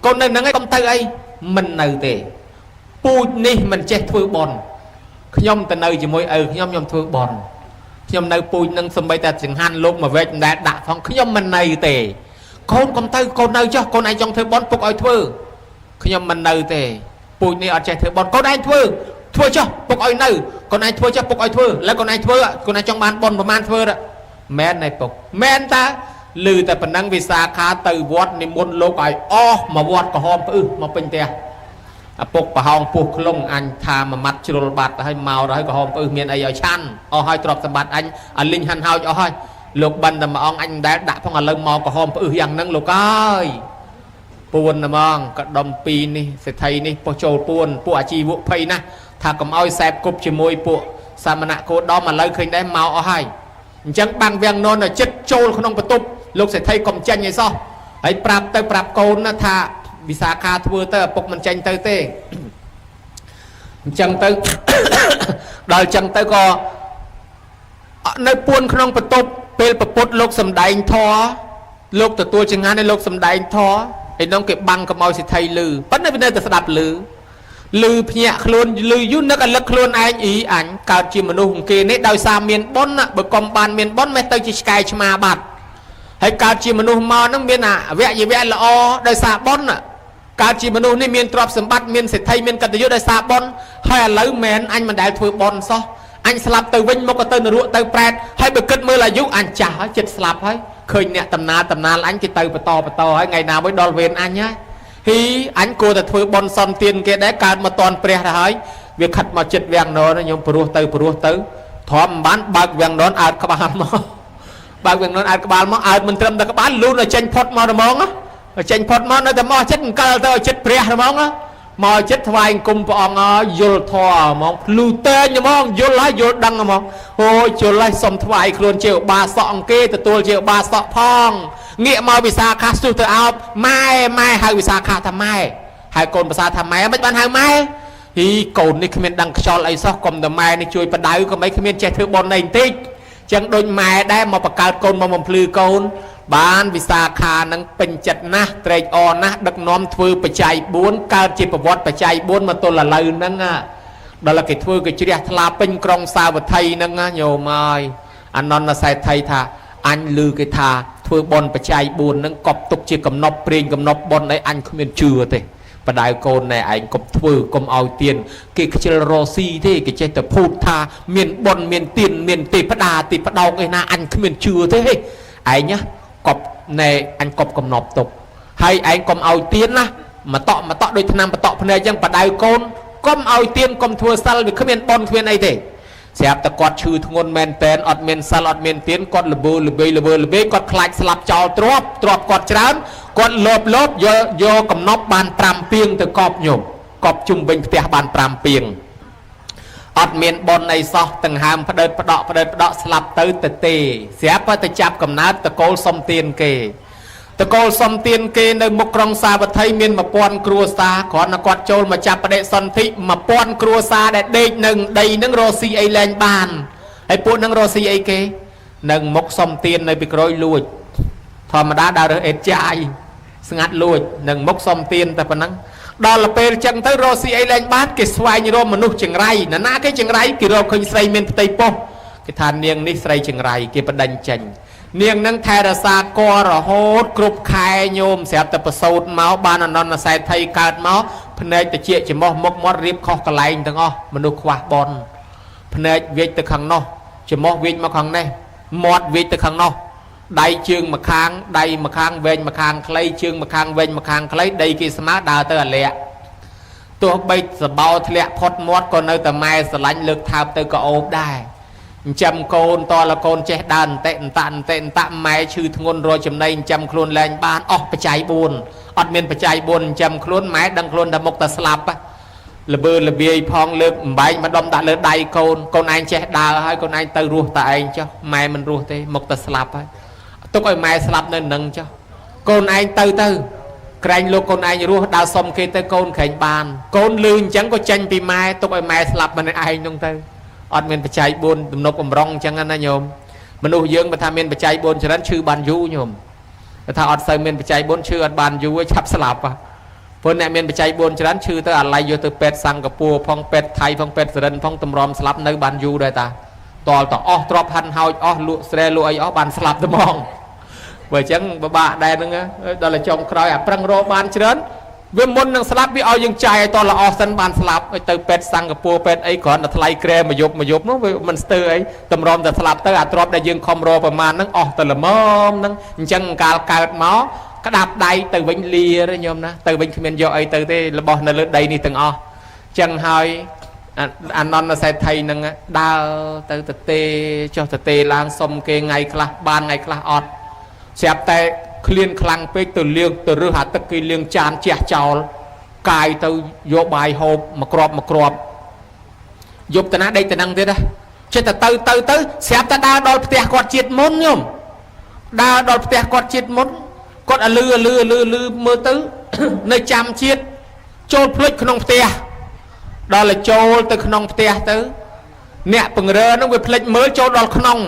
[SPEAKER 1] កូន នៅ ហ្នឹង ឯង កុំ ទៅ អី មិន នៅ ទេ ពូជ នេះ មិន ចេះ ធ្វើ បន់ ខ្ញុំ ទៅ នៅ ជាមួយ ឪ ខ្ញុំ ធ្វើ បន់ ខ្ញុំ នៅ ពូជ នឹង សំបី តែ ចង្ហាន់ លោក មក វែក មិន ដែល ដាក់ ផង ខ្ញុំ មិន នៅ ទេ កូន កុំ ទៅ កូន នៅ ចុះ កូន ឯង ចង់ ធ្វើ បន់ ពុក ឲ្យ ធ្វើ ខ្ញុំ មិន នៅ ទេ ពូជ នេះ អត់ ចេះ ធ្វើ បន់ កូន ឯង ធ្វើ ចុះ ពុក ឲ្យ នៅ កូន ឯង ធ្វើ ចុះ ពុក ឲ្យ ធ្វើ แล้ว កូន ឯង ធ្វើ កូន ឯង ចង់ បាន បន់ ប្រមាណ ធ្វើ មែន ឯ ពុក មែន តា លឺ តែ ប៉ុណ្ណឹង វិសាខា ទៅ វត្ត និមន្ត លោក ឲ្យ អស់ មក វត្ត ក្រហម ផ្អឹស មក ពេញ ផ្ទះ អពុក ប្រហោង ពុះ ខ្លង អញ ថា មួយ ម៉ាត់ ជ្រុល បាត់ ហើយ មក ហើយ ក្រហម ផ្អឹស មាន អី ឲ្យ ឆាន់ អស់ ហើយ ទ្រព្យ សម្បត្តិ អញ អាលីង ហាន់ ហោច អស់ ហើយ លោក បាន តែ មួយ អង្គ អញ មិន ដែល ដាក់ ផង ឥឡូវ មក ក្រហម ផ្អឹស យ៉ាង ហ្នឹង លោក អើយ ពួន ហ្មង កដុំ 2 នេះ សេដ្ឋី នេះ ពោះ ចូល ពួន ពួក អាជីវៈ ភ័យ ណាស់ ថា កុំ ឲ្យ សែប គប់ ជាមួយ ពួក សាមណៈ គោដម ឥឡូវ ឃើញ ដែរ មក អស់ ហើយ អញ្ចឹង បាំង វាំង នន ចិត្ត ចូល ក្នុង បន្ទប់ លោក សេដ្ឋី កុំ ចាញ់ អី សោះ ហើយ ប្រាប់ ទៅ ប្រាប់ កូន ណា ថា វិសាខា ធ្វើ ទៅ ឪពុក មិន ចាញ់ ទៅ ទេ អញ្ចឹង ទៅ ដល់ អញ្ចឹង ទៅ ក៏ នៅ ពួន ក្នុង បន្ទប់ ពេល ប្រពុត លោក សំដែង ធម៌ លោក ទទួល ចង្ហាន់ ឲ្យ លោក សំដែង ធម៌ ឯនោះ គេ បាំង កុំ ឲ្យ សេដ្ឋី លឺ ប៉ុន្តែ វា នៅ តែ ស្ដាប់ លឺ ភ្ញាក់ ខ្លួន លឺ យូរ នឹក ឲ្យ លឹក ខ្លួន ឯង អ៊ី អញ កើត ជា មនុស្ស គេ នេះ ដោយ សារ មាន បុណ្យ បើ កុំ បាន មាន បុណ្យ មិន ទៅ ជា ឆ្កែ ឆ្មា បាត់ ហើយ កើត ជា មនុស្ស មក ហ្នឹង មាន វគ្គ យវៈ ល្អ ដោយ សារ បុណ្យ កើត ជា មនុស្ស នេះ មាន ទ្រព្យ សម្បត្តិ មាន សេដ្ឋី មាន កតញ្ញូ ដោយ សារ បុណ្យ ហើយ ឥឡូវ មែន អញ មិន ដែល ធ្វើ បុណ្យ សោះ អញ ស្លាប់ ទៅ វិញ មក ក៏ ទៅ នរក ទៅ ប្រែត ហើយ បើ គិត មើល អាយុ អញ ចាស់ ហើយ ចិត្ត ស្លាប់ ហើយ ឃើញ អ្នក តំណាល អញ គេ ទៅ បន្ត ហើយ ថ្ងៃ ណា មួយ ដល់ វេន អញ ហើយ ហ៊ី អញ គួរ តែ ធ្វើ បុណ្យ សន្តាន គេ ដែរ កើត មក តន ព្រះ ទៅ ហើយ វា ខិត មក ចិត្ត វាំង នន ខ្ញុំ ព្រោះ ទៅ ធំ បាន បើក វាំង នន អើត ក្បាល មក បើក វាំង នន អើត ក្បាល មក អើត មិន ត្រឹម តែ ក្បាល លូន ឲ្យ ចេញ ផុត មក ហ្មង ចេញ ផុត មក នៅ តែ មក ចិត្ត អង្គល ទៅ ឲ្យ ចិត្ត ព្រះ ហ្មង ម មកចិត្តថ្វាយគុំព្រះអង្គយល់ធម៌ហ្មងភ្លឺតែងហ្មងយល់ហើយយល់ដឹងហ្មងអូយយល់ហើយសុំថ្វាយខ្លួនជាឧបាសកអង្គគេទទួលជាឧបាសកផងងាកមកវិសាខាស្ទុះទៅអោបម៉ែហៅវិសាខាថាម៉ែហៅកូនភាសាថាម៉ែមិនបានហៅម៉ែហ៊ីកូននេះគ្មានដឹងខ្យល់អីសោះកុំតែម៉ែនេះជួយបដៅកុំអីគ្មានចេះធ្វើបន់អីបន្តិចចឹងដូចម៉ែដែរមកបង្កើតកូនមកបំភ្លឺកូនបានវិសាខានឹងពេញចិត្តណាស់ត្រេកអរណាស់ដឹកនាំធ្វើបច្ច័យ4កើតជាប្រវត្តិបច្ច័យ4មកទល់ឥឡូវហ្នឹងដល់គេធ្វើគេជ្រះថ្លាពេញក្រុងសាវត្ថីហ្នឹងញោមអើយអនន្តសេដ្ឋីថាអញឮគេថាធ្វើបន់បច្ច័យ4ហ្នឹងកប់ទុកជាកំណប់ព្រៀងកំណប់បន់អីអញគ្មានជឿទេបដៅកូនណែឯងកុំធ្វើកុំឲ្យទៀនគេខ្ជិលរស៊ីទេគេចេះតែភូតថាមានបន់មានទៀនមានទេផ្ដាទេផ្ដោកឯណាអញគ្មានជឿទេឯងណាកប់ណែអញកប់កំណប់ទុកហើយឯងកុំឲ្យទៀនណាមកតក់ដូចឆ្នាំបតក់ភ្នែកអញ្ចឹងបដៅកូនកុំឲ្យទៀនកុំធ្វើសិលវាគ្មានបន់គ្មានអីទេស្រាប់តែគាត់ឈឺធ្ងន់មែនតែនអត់មានសិលអត់មានទៀនគាត់ល្វើល្បីគាត់ខ្លាចស្លាប់ចោលទ្រព្យគាត់ច្រើនគាត់លោបយកកំណប់បាន5ពាងទៅកប់ញោមកប់ជុំវិញផ្ទះបាន5ពាងអត់មានបនអីសោះទាំងហើមផ្ដិតផ្ដក់ស្លាប់ទៅទេស្រាប់តែចាប់កំណើតតកូលសុំទៀនគេតកូលសុំទៀនគេនៅមុខក្រុងសាវត្ថីមាន1000គ្រួសារគ្រាន់តែគាត់ចូលមកចាប់បដិសន្ធិ1000គ្រួសារដែលដេកនឹងដីនឹងរស់ស៊ីអីលែងបានហើយពួកនឹងរស់ស៊ីអីគេនឹងមុខសុំទៀននៅពីក្រោយលួចធម្មតាដើររើសអេតចាយស្ងាត់លួចនឹងមុខសុំទៀនតែប៉ុណ្ណឹងដល់ពេលចឹងទៅរស់ស៊ីអីលែងបានគេស្វែងរកមនុស្សចង្រៃណាគេចង្រៃគេរកឃើញស្រីមានផ្ទៃពោះគេថានាងនេះស្រីចង្រៃគេបដិញ្ញចេញនាងនឹងថែរក្សាគររហូតគ្រប់ខែញោមស្រាប់តែប្រសូតមកបានអនន្តសេដ្ឋីកើតមកភ្នែកតិចច្រមុះមុខមាត់រៀបខុសកន្លែងទាំងអស់មនុស្សខ្វះបនភ្នែកវាចទៅខាងនោះច្រមុះវាចមកខាងនេះមាត់វាចទៅខាងនោះដៃជើងម្ខាងដៃម្ខាងវែងម្ខាងខ្លីជើងម្ខាងវែងម្ខាងខ្លីដីគេស្មើដើរទៅអាល័កទោះបីសបោធ្លាក់ផុតមាត់ក៏នៅតែម៉ែស្រឡាញ់លើកថើបទៅក៏អូបដែរចិញ្ចឹមកូនតលកូនចេះដើរអន្តិម៉ែឈឺធ្ងន់រយចំណៃចិញ្ចឹមខ្លួនលែងបានអស់បច្ច័យ4អត់មានបច្ច័យ4ចិញ្ចឹមខ្លួនម៉ែដឹងខ្លួនតែមុខតែស្លាប់ល្វើល្វាយផងលើកអំបែងមកដុំដាក់លើដៃកូនឯងចេះដើរហើយកូនឯងទៅរស់តែឯងចុះម៉ែមិនរស់ទេមុខតែស្លាប់ហើយទុកឲ្យម៉ែស្លាប់នៅនឹងចុះកូនឯងទៅក្រែងលោកកូនឯងរស់ដើរសុំគេទៅកូនក្រែងបានកូនលឺអញ្ចឹងក៏ចេញពីម៉ែទុកឲ្យម៉ែស្លាប់ម្នាក់ឯងនោះទៅអត់មានបច្ច័យ4ទំនប់បំរុងអញ្ចឹងណាញោមមនុស្សយើងបើថាមានបច្ច័យ4ច្រើនឈឺបានយូរញោមបើថាអត់សូវមានបច្ច័យ4ឈឺអត់បានយូរឆាប់ស្លាប់ព្រោះអ្នកមានបច្ច័យ4ច្រើនឈឺទៅអាឡ័យយកទៅពេទ្យសិង្ហបុរីផងពេទ្យថៃផងពេទ្យសរិនផងតម្រាំស្លាប់នៅបានយូរដែរតាតលតអស់ទ្របហាន់ហោចអស់លក់ស្រែលក់អីអស់បានស្លាប់តែហ្មងបើអញ្ចឹងបបាក់ដែរហ្នឹងដល់តែចុងក្រោយអាប្រឹងរកបានច្រើនវាមុននឹងស្លាប់វាឲ្យយើងចាយឲ្យតល្អសិនបានស្លាប់ឲ្យទៅពេទ្យសិង្ហបុរីពេទ្យអីគ្រាន់តែថ្លៃក្រែមកយប់នោះវាមិនស្ទើរអីតម្រាំតែស្លាប់ទៅអាទ្របដែលយើងខំរកប្រមាណហ្នឹងអស់តែល្មមហ្នឹងអញ្ចឹងកាលកើតមកក្តាប់ដៃទៅវិញលាញោមណាទៅវិញគ្មានយកអីទៅទេរបស់នៅលើដីនេះទាំងអស់អញ្ចឹងហើយអនន្តសេដ្ឋីនឹងដើរទៅទទេចុះទទេឡើងសុំគេថ្ងៃខ្លះបានថ្ងៃខ្លះអត់ស្រាប់តែឃ្លានខ្លាំងពេកទៅលាងទៅរើសអាទឹកគេលាងចានជះចោលកាយទៅយកបាយហូបមកគ្រាប់យប់ទៅណាដេកទៅនឹងទៀតណាចិត្តទៅស្រាប់តែដើរដល់ផ្ទះគាត់ជាតិមុនញោមដើរដល់ផ្ទះគាត់ជាតិមុនគាត់លឺមើលទៅនៅចាំជាតិចូលភ្លេចក្នុងផ្ទះដល់តែចូលទៅក្នុងផ្ទះទៅអ្នកពង្រើនឹងវាភ្លេចមើលចូលដល់ក្នុង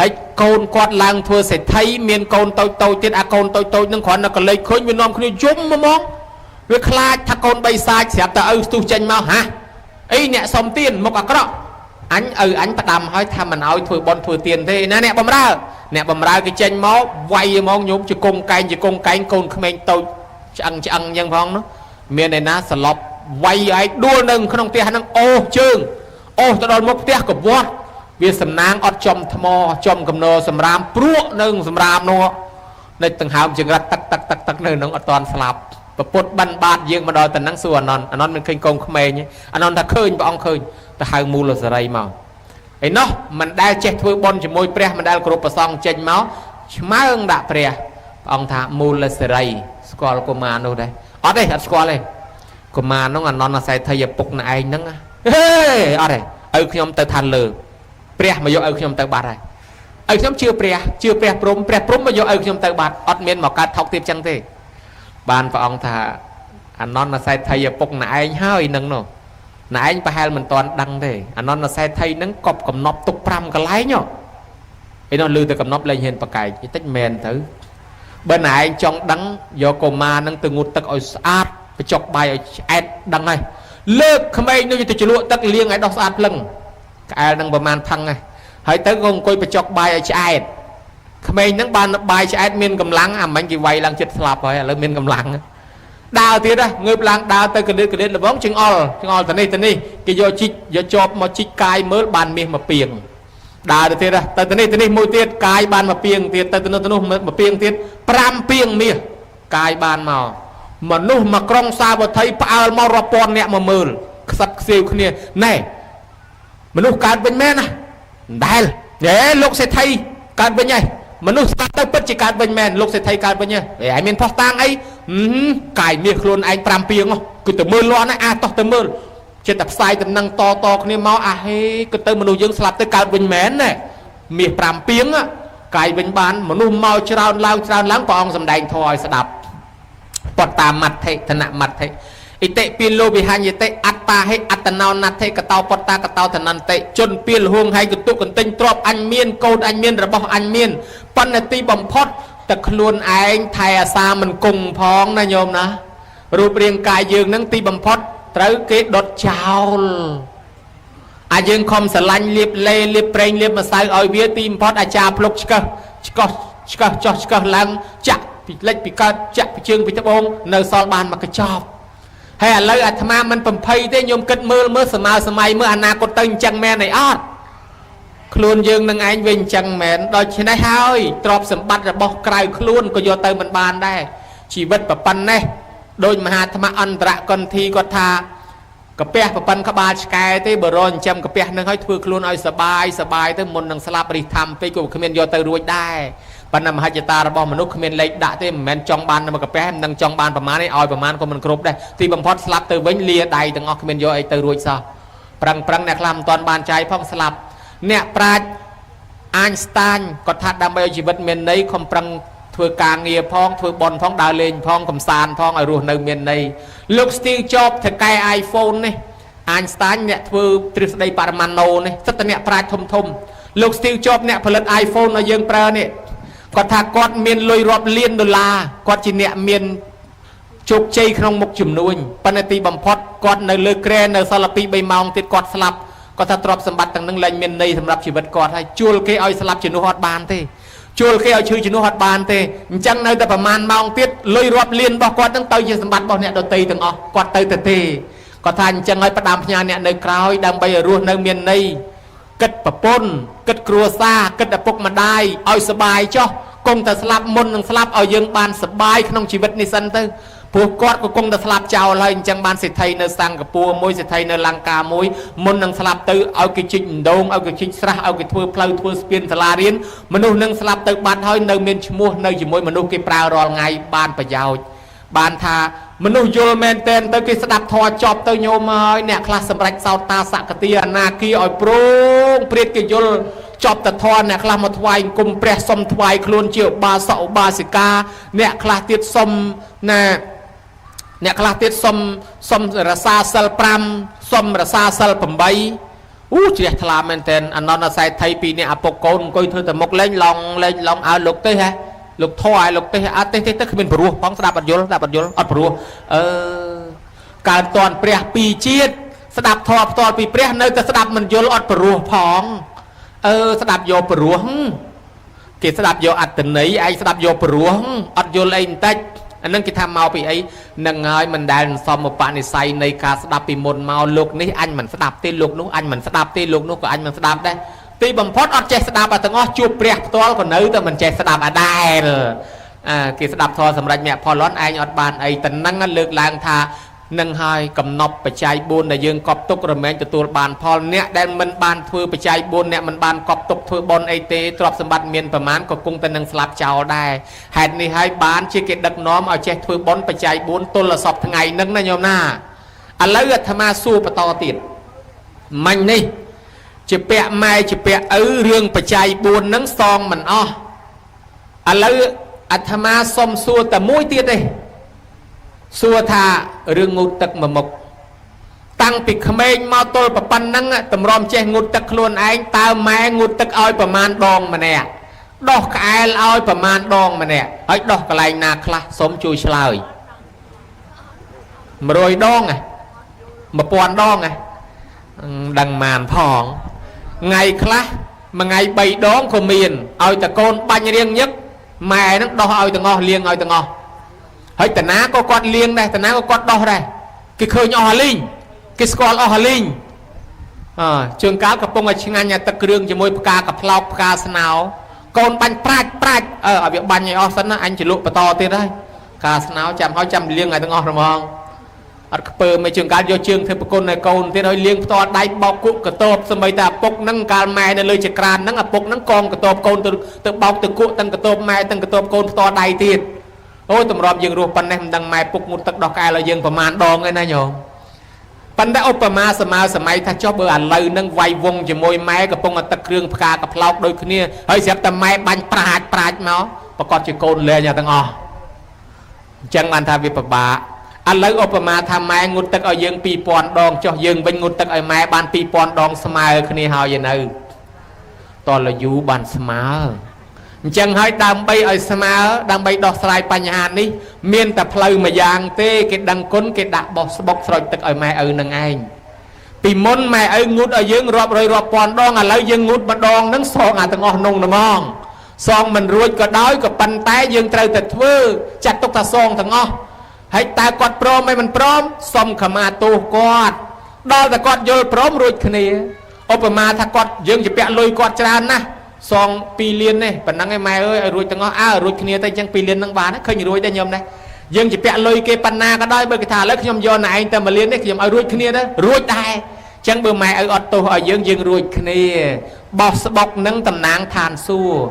[SPEAKER 1] ហើយកូនគាត់ឡើងធ្វើសេដ្ឋីមានកូនតូចទៀតអាកូនតូចនឹងគ្រាន់តែកលេចឃើញវានាំគ្នាយំមកវាខ្លាចថាកូនបីសាច់ស្រាប់តែឪស្ទុះចេញមកហាអីអ្នកសុំទៀនមុខអាក្រក់អញផ្ដាំឲ្យថាមិនឲ្យធ្វើបន់ធ្វើទៀនទេណាអ្នកបំរើគេចេញមកវាយមកញោមជង្គង់កែងកូនក្មេងតូចឆ្អឹងអញ្ចឹងផងនោះមានឯណាសឡប់វាយឲ្យដួលនៅក្នុងផ្ទះហ្នឹងអូសជើងអូសទៅដល់មុខផ្ទះកវាត់វាសំណាងអត់ចំថ្មចំកំណោសម្រាមព្រក់នៅសម្រាមនោះនៅដង្ហើមចង្រិតទឹកនៅនឹងអត់តាន់ស្លាប់ប្រពុតបានបាតយើងមកដល់ទៅហ្នឹងសួរអនន្តមិនឃើញកូនក្មេងអនន្តថាឃើញព្រះអង្គឃើញទៅហៅមូលសេរីមកឯនោះមិនដែលចេះធ្វើបន់ជាមួយព្រះមិនដែលគ្រប់ប្រសងចេញមកឆ្មើងដាក់ព្រះអង្គថាមូលសេរីស្គាល់កុមារនោះដែរអត់ទេអត់ស្គាល់ទេ ក៏មកនោះអាននស័យថៃឪពុកណែឯងហ្នឹងហេអត់ទេឲ្យខ្ញុំទៅឋានលើព្រះមកយកឲ្យខ្ញុំទៅបាត់ហើយឲ្យខ្ញុំជឿព្រះព្រំមកយកឲ្យខ្ញុំទៅបាត់អត់មានមកកើតថោកទៀតចឹងទេបានព្រះអង្គថាអាននស័យថៃឪពុកណែឯងហើយនឹងនោះណែឯងប្រហែលមិនតាន់ដឹងទេអាននស័យថៃហ្នឹងកប់កំណប់ទុក5កន្លែងឯនោះលឺតែកំណប់លែងហ៊ានប្រកែកតិចមែនទៅបើណែឯងចង់ដឹងយកកុមារហ្នឹងទៅងូតទឹកឲ្យស្អាតបញ្ចុកបាយឲ្យឆ្អែតដឹងហើយលើកក្មេងនោះទៅជ្រលក់ទឹកលាងឲ្យដោះស្អាតភ្លឹងក្អែលនឹងប្រមាណផឹងហើយទៅក៏អង្គុយបញ្ចុកបាយឲ្យឆ្អែតក្មេងហ្នឹងបានបាយឆ្អែតមានកម្លាំងអាមិញគេវាយឡើងចិត្តស្លាប់ហើយឥឡូវមានកម្លាំងដើរទៀតងើបឡើងដើរទៅកលិតលបងចង្អល់ទៅនេះគេយកជីកយកជាប់មកជីកកាយមើលបានមាសមកពីងដើរទៅទៀតទៅនេះមួយទៀតកាយបានមកពីងទៀតទៅនោះមកពីងទៀត5ពីងមាសកាយបានមកមនុស្សមកក្រុងសាវត្ថីផ្អើលមករាប់ពាន់អ្នកមកមើលខ្សឹបខ្សៀវគ្នាណែមនុស្សកើតវិញមែនណាដែលលោកសេដ្ឋីកើតវិញហើយមនុស្សស្ដាប់ទៅពិតជាកើតវិញមែនលោកសេដ្ឋីកើតវិញហើយឯងមានផុសតាងអីកាយមាសខ្លួនឯង5ពីងគឺទៅមើលលាន់ណាតោះទៅមើលចិត្តតែផ្សាយដំណឹងតគ្នាមកហេគឺទៅមនុស្សយើងស្លាប់ទៅកើតវិញមែនណាមាស5ពីងកាយវិញបានមនុស្សមកច្រើនឡើងព្រះអង្គសម្ដែងធម៌ឲ្យស្ដាប់បតតាមត្ថិធនមត្ថិអិតិពីលោវិហញ្ញតិអត្តាហិអត្តណោណដ្ឋិកតោបតតាកតោធនន្តិជនពីលហួងហើយកតុកន្ទិញទ្របអញមានកូនអញមានរបស់អញមានបណ្ណទីបំផុតតែខ្លួនឯងថែអាសាមិនគង់ផងណាញោមណារូបរាងកាយយើងនឹងទីបំផុតត្រូវគេដុតចោលអាយើងខំស្រឡាញ់លៀបលេលៀបប្រេងលៀបម្សៅឲ្យវាទីបំផុតអាចារ្យភ្លុកឆ្កឹះចោះឡើងចាក់ពីលិចពីកើតចាក់ពីជើងពីត្បូងនៅសល់បានមកកញ្ចប់ហើយឥឡូវអាត្មាមិនបំភ័យទេញោមគិតមើលសម័យមើលអនាគតទៅអញ្ចឹងមែនអីអត់ខ្លួនយើងនឹងឯងវិញអញ្ចឹងមែនដូច្នេះហើយទ្រព្យសម្បត្តិរបស់ក្រៅខ្លួនក៏យកទៅមិនបានដែរជីវិតប្រប៉ុណ្ណេះដោយមហាអាត្មាអន្តរកន្ធីគាត់ថាកាពះប្រប៉ុនក្បាលឆ្កែទេបើរអញ្ចឹមកាពះនឹងឲ្យធ្វើខ្លួនឲ្យសបាយទៅមុននឹងស្លាប់រិះថាំពេកក៏គ្មានយកទៅរួចដែរប៉ុន្តែមហិច្ឆតារបស់មនុស្សគ្មានលេខដាក់ទេមិនមែនចង់បានមកកាពះមិនចង់បានប្រមាណទេឲ្យប្រមាណក៏មិនគ្រប់ដែរទីបំផុតស្លាប់ទៅវិញលាដៃទាំងអស់គ្មានយកអីទៅរួចសោះប្រឹងអ្នកខ្លះមិនទាន់បានចាយផងស្លាប់អ្នកប្រាជ្ញអាញស្តាញគាត់ថាដើម្បីឲ្យជីវិតមានន័យខំប្រឹងធ្វើការងារផងធ្វើបន់ផងដើរលេងផងកំសាន្តផងឲ្យរស់នៅមានន័យលោក Steve Jobs ថៅកែ iPhone នេះអាញស្តាញអ្នកធ្វើទ្រឹស្ដីបរមាណូនេះសិតតែអ្នកប្រាជ្ញធំលោក Steve Jobs អ្នកផលិត iPhone ឲ្យយើងប្រើនេះគាត់ថាគាត់មានលុយរាប់លានដុល្លារគាត់ជាអ្នកមានជោគជ័យក្នុងមុខជំនួញប៉ុន្តែទីបំផុតគាត់នៅលើក្រែនៅសល់2 3ម៉ោងទៀតគាត់ស្លាប់គាត់ថាទ្រព្យសម្បត្តិទាំងនឹងលែងមានន័យសម្រាប់ជីវិតគាត់ហើយជួលគេឲ្យស្លាប់ជំនួសអត់បានទេជួលគេឲ្យឈឺជំនួសអត់បានទេអញ្ចឹងនៅតែប្រហែលម៉ោងទៀតលុយរាប់លានរបស់គាត់នឹងទៅជាសម្បត្តិរបស់អ្នកដទៃទាំងអស់គាត់ទៅទេគាត់ថាអញ្ចឹងឲ្យផ្ដាំផ្ញើអ្នកនៅក្រោយដើម្បីឲ្យរស់នៅមានន័យគិតប្រពន្ធគិតគ្រួសារគិតឪពុកម្ដាយឲ្យសុបាយចុះគង់តែស្លាប់មុននឹងស្លាប់ឲ្យយើងបានសុបាយក្នុងជីវិតនេះសិនទៅព្រោះគាត់ក៏គង់តែស្លាប់ចោលហើយអញ្ចឹងបានសេដ្ឋីនៅសិង្ហបុរីមួយសេដ្ឋីនៅលង្កាមួយមុននឹងស្លាប់ទៅឲ្យគេជីកដងឲ្យគេជីកស្រះឲ្យគេធ្វើផ្លូវធ្វើស្ពានសាលារៀនមនុស្សនឹងស្លាប់ទៅបាត់ហើយនៅមានឈ្មោះនៅជាមួយមនុស្សគេប្រើរាល់ថ្ងៃបានប្រយោជន៍បានថាមនុស្សយល់មែនតែនទៅគេស្ដាប់ធម៌ចប់ទៅញោមហើយអ្នកខ្លះសម្រេចសោតាសកតិអនាគីឲ្យប្រងព្រាតគេយល់ចប់តធម៌អ្នកខ្លះមកថ្វាយអង្គមព្រះសុំថ្វាយខ្លួនជាឧបាសកឧបាសិកាអ្នកខ្លះទៀតសុំណាអ្នកខ្លះទៀតសុំរសាសិល5សុំរសាសិល8ជ្រះថ្លាមែនតែនអនន្តស័យថៃ2នាក់ឪពុកកូនអង្គុយធ្វើតែមុខលេងឡងឲ្យលោកទេហ៎លោកធေါ်ឲ្យលោកទេអត់ទេទៅគ្មានព្រោះផងស្ដាប់អត់យល់អត់ព្រោះកើតតនព្រះ2ជាតិស្ដាប់ធម៌ផ្ទាល់ពីព្រះនៅតែស្ដាប់មិនយល់អត់ព្រោះផងស្ដាប់យកព្រោះគេស្ដាប់យកអត្តន័យឯងស្ដាប់យកព្រោះអត់យល់អីបន្តិចអានឹងគេថាមកពីអីនឹងហើយមិនដែលសមបនិស័យនៃការស្ដាប់ពីមុនមកលោកនេះអញមិនស្ដាប់ទេលោកនោះអញមិនស្ដាប់ទេលោកនោះក៏អញមិនស្ដាប់ដែរទីបំផុតអត់ចេះស្ដាប់ទាំងអស់ជួបព្រះផ្ទាល់ក៏នៅតែមិនចេះស្ដាប់ដែរគេស្ដាប់ធម៌សម្រាប់មគ្គផលឯងអត់បានអីតែនឹងលើកឡើងថានឹងហើយកំណប់បច្ច័យ4ដែលយើងកប់ទុករមែងទទួលបានផលអ្នកដែលមិនបានធ្វើបច្ច័យ4អ្នកមិនបានកប់ទុកធ្វើបនអីទេទ្រព្យសម្បត្តិមានប្រមាណក៏គង់តែនឹងស្លាប់ចោលដែរហេតុនេះហើយបានជាគេដឹកនាំឲ្យចេះធ្វើបនបច្ច័យ4ទល់សពថ្ងៃហ្នឹងណាញោមណា ឥឡូវអាត្មាសួរបន្តទៀតមិញនេះជាពាក់ម៉ែជាពាក់ឪរឿងបច្ច័យ4ហ្នឹងសងមិនអស់ឥឡូវអាត្មាសុំសួរតែមួយទៀតទេសួរថារឿងងូតទឹកមួយមុខតាំងពីក្មេងមកទល់ប៉ុណ្ណឹងតម្រាំចេះងូតទឹកខ្លួនឯងតើម៉ែងូតទឹកឲ្យប្រមាណដងម្នាក់ដោះក្អែលឲ្យប្រមាណដងម្នាក់ហើយដោះកន្លែងណាខ្លះសូមជួយឆ្លើយ100ដង1000ដងដឹងបានផងថ្ងៃខ្លះមួយថ្ងៃ3ដងក៏មានឲ្យតកូនបាញ់រៀងញឹកម៉ែនឹងដោះឲ្យទាំងអស់លៀងឲ្យទាំងអស់ហើយតាណាក៏គាត់លៀងដែរតាណាក៏គាត់ដោះដែរគេឃើញអស់លីងគេស្គាល់អស់លីងជើងកាលកំពុងឲ្យឆ្ងាញ់ទឹកគ្រឿងជាមួយផ្កាកផ្លោកផ្កាស្នោកូនបាញ់ប្រាច់ឲ្យវាបាញ់ឲ្យអស់សិនណាអញជលក់បន្តទៀតហើយផ្កាស្នោចាំឲ្យចាំលៀងឲ្យទាំងអស់ហ្មងអត់ខ្ពើមិនជើងកាលយកជើងធ្វើប្រគុណឲ្យកូនទៀតឲ្យលៀងផ្ទាល់ដៃបោកគុកកតបសម្បីតែឪពុកហ្នឹងកាលម៉ែនៅលើចក្រានហ្នឹងឪពុកហ្នឹងកងកតបកូនទៅបោកទៅគុកទាំងកតបម៉ែទាំងកតបកូនផ្ទាល់ដៃទៀតអូយតម្រាំយើងរស់ប៉ុណ្ណេះមិនដឹងម៉ែពុកងូតទឹកដោះក្អែលឲ្យយើងប្រមាណដងឯណាញោមប៉ុន្តែឧបមាសម័យថាចុះបើឥឡូវហ្នឹងវាយវងជាមួយម៉ែកំពុងតែទឹកគ្រឿងផ្កាកផ្លោកដូចគ្នាហើយស្រាប់តែម៉ែបាញ់ប្រាជ្ញមកប្រកាសជាកូនលែងទាំងអស់អញ្ចឹងបានថាវាពិបាកឥឡូវឧបមាថាម៉ែងូតទឹកឲ្យយើង2000ដងចុះយើងវិញងូតទឹកឲ្យម៉ែបាន2000ដងស្មើគ្នាហើយនៅតលយូបានស្មើអញ្ចឹងហើយដើម្បីឲ្យស្មើដើម្បីដោះស្រាយបញ្ហានេះមានតែផ្លូវមួយយ៉ាងទេគេដឹងគុណគេដាក់បោះស្បុកស្រោចទឹកឲ្យម៉ែឪនឹងឯងពីមុនម៉ែឪងូតឲ្យយើងរាប់រយរាប់ពាន់ដងឥឡូវយើងងូតម្ដងហ្នឹងសងអាទាំងអស់នងហ្មងសងមិនរួចក៏ដោយក៏ប៉ុន្តែយើងត្រូវតែធ្វើចាត់ទុកថាសងទាំងអស់ហើយតើគាត់ព្រមhayមិនព្រមសុំខមាទោសគាត់ដល់តែគាត់យល់ព្រមរួចគ្នាឧបមាថាគាត់យើងជាពាក់លុយគាត់ច្រើនណាស់សង2លាននេះប៉ុណ្ណឹងឯងម៉ែអើយឲ្យរួចទាំងអស់រួចគ្នាទៅអញ្ចឹង2លានហ្នឹងបានឃើញរួចដែរញោមណាយើងជាពាក់លុយគេប៉ុណ្ណាក៏ដោយបើគេថាឥឡូវខ្ញុំយកណែឯងតែ1លាននេះខ្ញុំឲ្យរួចគ្នាទៅរួចដែរអញ្ចឹងបើម៉ែឪអត់ទោសឲ្យយើងរួចគ្នាបោះស្បុកនឹងតំណាងឋានសួគ៌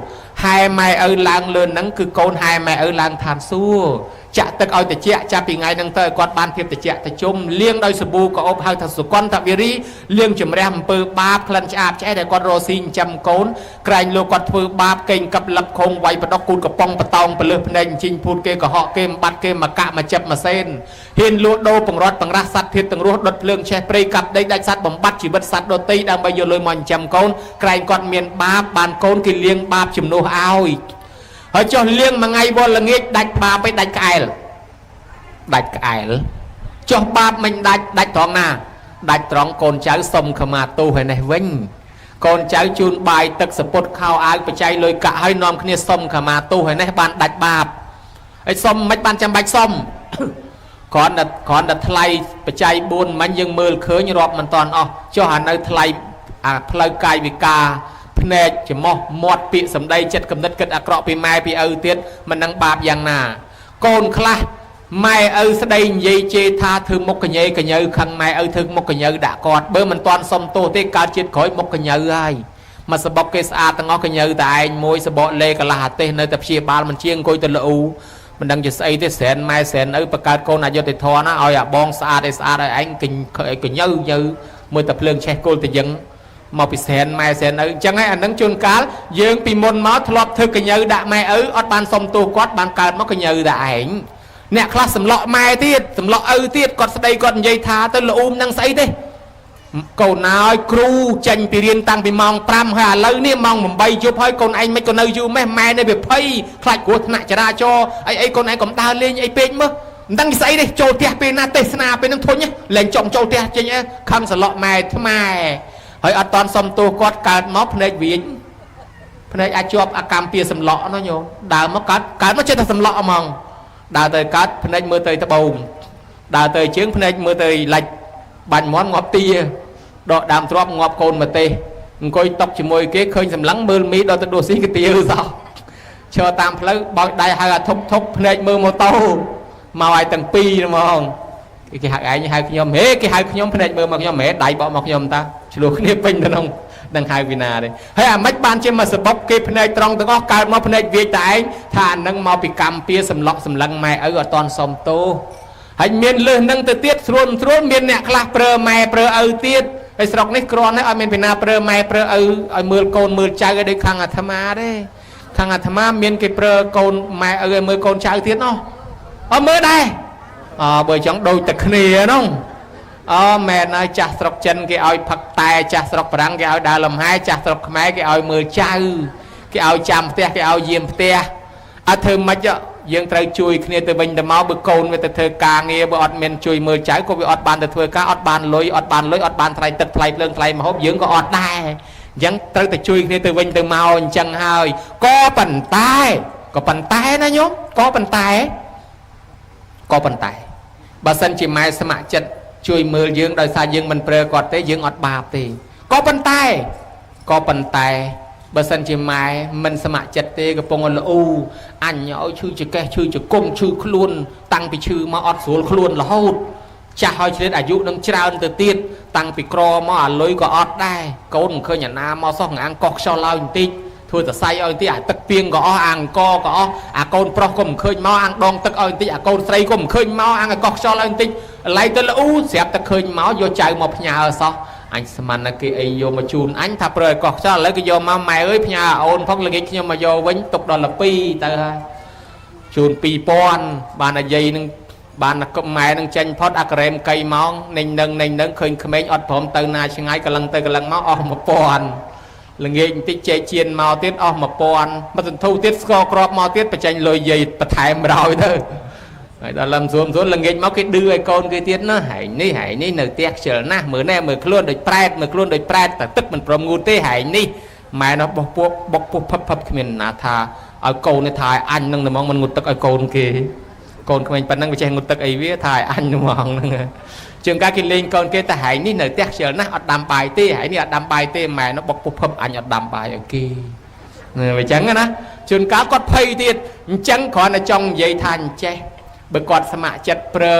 [SPEAKER 1] ហែម៉ែឪឡើងលើនឹងគឺកូនហែម៉ែឪឡើងឋានសួគ៌ចាក់ទឹកឲ្យត្រជាក់ចាប់ពីថ្ងៃហ្នឹងទៅឲ្យគាត់បានភាពត្រជាក់ត្រជុំលាងដោយសាប៊ូក៏អប់ហៅថាសុគន្ធវិរីលាងជំរះអំពើបាបក្លិនឆ្អាបឆ្អែតដែលគាត់រស់ស៊ីចិញ្ចឹមកូនក្រែងលោកគាត់ធ្វើបាបកេងកាប់លឹបខងវាយបដកគូនកំប៉ុងបតោងពលឹះភ្នែកជីងភូតគេកុហកគេបំបត្តិគេមកកាក់មកចាប់មកសេនហ៊ានលួចដូរបង្រត់បង្រាស់សត្វធាតុទាំងរស់ដុតភ្លើងឆេះព្រៃកាប់ដីដាច់សត្វបំបត្តិជីវិតសត្វដទៃដើម្បីយកលុយមកចិញ្ចឹមកូនក្រែងគាត់មានបាបបានកូនគេលាងបាបជំនួសឲ្យហើយចុះលាងមួយថ្ងៃវល់ល្ងាចដាច់បាបឯដាច់ក្អែលចុះបាបមិនដាច់ត្រង់ណាដាច់ត្រង់កូនចៅសុំខមាទោសឯនេះវិញកូនចៅជូនបាយទឹកសពុតខោអាវបច្ច័យលុយកាក់ឲ្យនាំគ្នាសុំខមាទោសឯនេះបានដាច់បាបហើយសុំមិនបានចាំបាច់សុំគ្រាន់តែថ្លៃបច្ច័យ4មិញយើងមើលឃើញរាប់មិនតាន់អស់ចុះអានៅថ្លៃអាផ្លូវកាយវិការភ្នែកច្រមុះមាត់ពាក្យសម្ដីចិត្តគំនិតគិតអាក្រក់ពីម៉ែពីឪទៀតមិននឹងបាបយ៉ាងណាកូនខ្លះម៉ែឪស្ដីនិយាយជេរថាធ្វើមុខកញ៉េកញើខឹងម៉ែឪធ្វើមុខកញើដាក់គាត់បើមិនតាន់សុំទោសទេកើតជាតិក្រោយមុខកញើហើយមកសបកគេស្អាតទាំងអស់កញើតែឯងមួយសបកលេកន្លះអាទេសនៅតែព្យាបាលមិនជាអង្គុយទៅលូមិនដឹងជាស្អីទេស្រែនម៉ែស្រែនឪបង្កើតកូនអយុធធម៌ណាឲ្យអាបងស្អាតឲ្យស្អាតឲ្យឯងកញើមើលតែភ្លើងឆេះគល់ទៅយើងមកពីស្រែនម៉ែស្រែនឪអញ្ចឹងហើយអានឹងជួនកាលយើងពីមុនមកធ្លាប់ធ្វើកញើដាក់ម៉ែឪអត់បានសុំទោសគាត់បានកើតមកកញើតែឯងអ្នកខ្លះសម្លក់ម៉ែទៀតសម្លក់ឪទៀតគាត់ស្ដីគាត់និយាយថាទៅលូមនឹងស្អីទេកូនណាឲ្យគ្រូចេញពីរៀនតាំងពីម៉ោង5ហើយឥឡូវនេះម៉ោង8យប់ហើយកូនឯងមិនក៏នៅយូរម៉េះម៉ែនៅវាភ័យខ្លាចគ្រោះថ្នាក់ចរាចរណ៍អីកូនឯងកុំដើរលេងអីពេកមើលមិនដឹងស្អីទេចូលផ្ទះពេលណាទេសនាពេលហ្នឹងធុញលែងចង់ចូលផ្ទះចេញខំសម្លក់ម៉ែថ្មហើយអត់តន់សុំទោសគាត់កើតមកភ្នែកវិញភ្នែកអាចជាប់អាកម្មពីសម្លក់នោះញោមដើរមកកើតមកចេះតែសម្លក់ហ្មងដើរទៅកាត់ភ្នែកមើលទៅត្បូងដើរទៅជើងភ្នែកមើលទៅលាច់បាញ់មន់ងាប់ទាដកដើមទ្របងាប់កូនមកទេអង្គុយតុកជាមួយគេឃើញសម្លឹងមើលមីដល់ទៅដួសស៊ីកាទៀវសោះឈរតាមផ្លូវបោចដៃហៅអាធប់ភ្នែកមើលម៉ូតូមកឲ្យទាំងពីរហ្មងគេហៅឯងហៅខ្ញុំហេគេហៅខ្ញុំភ្នែកមើលមកខ្ញុំហេដៃបកមកខ្ញុំតាឆ្លោះគ្នាពេញទៅក្នុងដឹងហៅវិណាទេហើយអាម៉េចបានជាមកសបុកគេភ្នែកត្រង់ទាំងអស់កើតមកភ្នែកវាចតែឯងថាអានឹងមកពីកម្មពៀសម្លក់សម្លឹងម៉ែឪអត់តន់សុំទោស ហើយមានលឺនឹងទៅទៀតស្រួលមានអ្នកខ្លះប្រើម៉ែប្រើឪទៀតហើយស្រុកនេះគ្រាន់តែឲ្យមានពីណាប្រើម៉ែប្រើឪឲ្យមើលកូនមើលចៅឲ្យដូចខាងអាត្មាទេខាងអាត្មាមានគេប្រើកូនម៉ែឪឲ្យមើលកូនចៅទៀតណោះអត់មើលដែរបើចង់ដូចតែគ្នាហ្នឹងមែនហើយចាស់ស្រុកចិនគេឲ្យផឹកតែចាស់ស្រុកបារាំងគេឲ្យដើរលំហែចាស់ស្រុកខ្មែរគេឲ្យមើលចៅគេឲ្យចាំផ្ទះគេឲ្យយាមផ្ទះអត់ធ្វើម៉េចយើងត្រូវជួយគ្នាទៅវិញទៅមកបើកូនវាទៅធ្វើការងារបើអត់មានជួយមើលចៅក៏វាអត់បានទៅធ្វើការអត់បានលុយអត់បានថ្លៃទឹកថ្លៃភ្លើងថ្លៃម្ហូបយើងក៏អត់ដែរអញ្ចឹងត្រូវតែជួយគ្នាទៅវិញទៅមកអញ្ចឹងហើយក៏ប៉ុន្តែណាញោមក៏ប៉ុន្តែបើសិនជាម៉ែស្ម័គ្រចិត្តជួយមើលយើងដោយសារយើងមិនប្រើគាត់ទេយើងអត់បាបទេក៏ប៉ុន្តែបើសិនជាម៉ែមិនស្ម័គ្រចិត្តទេកំពុងល្អអញឲ្យឈឺចកេះឈឺចង្គង់ឈឺខ្លួនតាំងពីឈឺមកអត់ស្រួលខ្លួនរហូតចាស់ហើយឆ្លៀតអាយុនឹងច្រើនទៅទៀតតាំងពីក្រមកអាលុយក៏អត់ដែរកូនមិនឃើញអាណាមកសោះងាងកោះខ្យល់ឲ្យបន្តិចធ្វើសរសៃឲ្យបន្តិចអាទឹកពីងក៏អស់អាអង្គក៏អស់អាកូនប្រុសក៏មិនឃើញមកអាងដងទឹកឲ្យបន្តិចអាកូនស្រីក៏មិនឃើញមកអាងឲ្យកោះខ្យល់ឲ្យបន្តិចឡៃទៅល្អស្រាប់តែឃើញមកយកចៅមកផ្ញើសោះអញស្មានតែគេអីយកមកជូនអញថាប្រើឲ្យកោះខ្យល់ឥឡូវគេយកមកម៉ែអើយផ្ញើអូនផងល្ងាចខ្ញុំមកយកវិញទុកដល់12ទៅហើយជូន2000បានអាយាយនឹងបានម៉ែនឹងចេញផុតអាក្រែមកៃមកនឹងឃើញក្មេងអត់ព្រមទៅណាឆ្ងាយកលឹងទៅកលឹងមកអស់1000ល្ងាចបន្តិចជែកជៀនមកទៀតអស់1000មកសន្ធូទៀតស្គរក្របមកទៀតបញ្ចេញលុយយាយបន្ថែម100ទៅហើយដល់ឡំស្រួលល្ងាចមកគេឌឺឲ្យកូនគេទៀតណាហែងនេះនៅផ្ទះខ្ជិលណាស់មើលខ្លួនដូចប្រែតតែទឹកមិនព្រមងូតទេហែងនេះម៉ែនោះបោះពួកបុកពុះផឹបគ្មានណាថាឲ្យកូននេះថាអញនឹងតែមកមិនងូតទឹកឲ្យកូនគេកូនក្មេងប៉ុណ្ណឹងវាចេះងូតទឹកអីវាថាអញហ្មងហ្នឹងជាងការគេលេងកូនគេតែហែងនេះនៅផ្ទះខ្ជិលណាស់អត់ដាំបាយទេហែងនេះអត់ដាំបាយទេម៉ែនោះបុកពុះផឹបអញអត់ដាំបាយឲ្យគេវាចឹងណាជួនកាលគាត់ភ័យទៀតអញ្ចឹងគ្រាន់តែចង់និយាយថាអញ្ចេះបើគាត់ស្ម័គ្រចិត្តប្រើ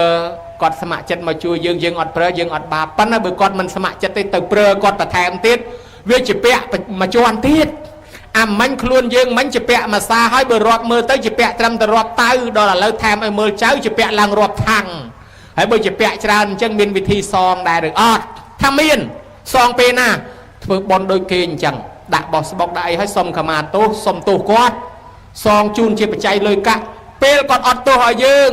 [SPEAKER 1] គាត់ស្ម័គ្រចិត្តមកជួយយើងអត់ប្រើយើងអត់បាបប៉ុន្តែបើគាត់មិនស្ម័គ្រចិត្តទេទៅប្រើគាត់បន្ថែមទៀតវាជាពាក់មកជាន់ទៀតអាមិញខ្លួនយើងមិញជាពាក់មួយសាហើយបើរាប់មើលទៅជាពាក់ត្រឹមតែរាប់តៅដល់ឥឡូវថែមឲ្យមើលចៅជាពាក់ឡើងរាប់ថាំងហើយបើជាពាក់ច្រើនអញ្ចឹងមានវិធីសងដែរឬអត់ថាមានសងពេលណាធ្វើបន់ដូចគេអញ្ចឹងដាក់បោះស្បុកដាក់អីឲ្យសុំខមាទោសសុំទោសគាត់សងជូនជាបច្ច័យលុយកាក់ពេលគាត់អត់ទោសឲ្យយើង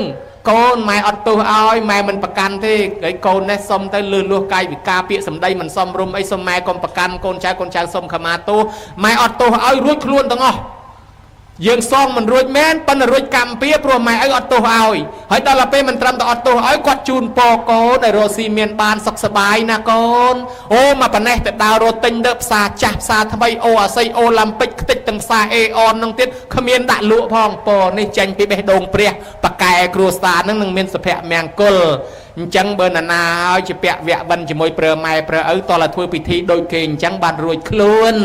[SPEAKER 1] កូនម៉ែអត់ទោសឲ្យម៉ែមិនប្រកាន់ទេហើយកូននេះសុំទៅលឺលោះកាយវិការពាក្យសម្ដីមិនសមរម្យអីសុំម៉ែកុំប្រកាន់កូនចៅសុំខមាទោសម៉ែអត់ទោសឲ្យរួចខ្លួនទាំងអស់យើងសងមិនរួចមែនប៉ុន្តែរួចកម្មពៀព្រោះម៉ែឪអត់ទោសឲ្យហើយដល់ទៅពេលមិនត្រឹមតែអត់ទោសឲ្យគាត់ជូនពរកូនឲ្យរស់ស៊ីមានបានសុខសប្បាយណាកូនអូមកប៉ណេះទៅដើររត់ទិញទៅផ្សារចាស់ផ្សារថ្មីអូអាស័យអូឡាំពិចខ្ទេចទាំងផ្សារអេអននឹងទៀតគ្មានដាក់លក់ផងពរនេះចេញពីបេះដូងព្រះបកែគ្រួសារនឹងនឹងមានសុភមង្គលអញ្ចឹងបើណានាឲ្យជាពាក់វគ្គបិណ្ឌជាមួយប្រើម៉ែប្រើឪតើធ្វើពិធីដូចគេអញ្ចឹងបានរួចខ្លួន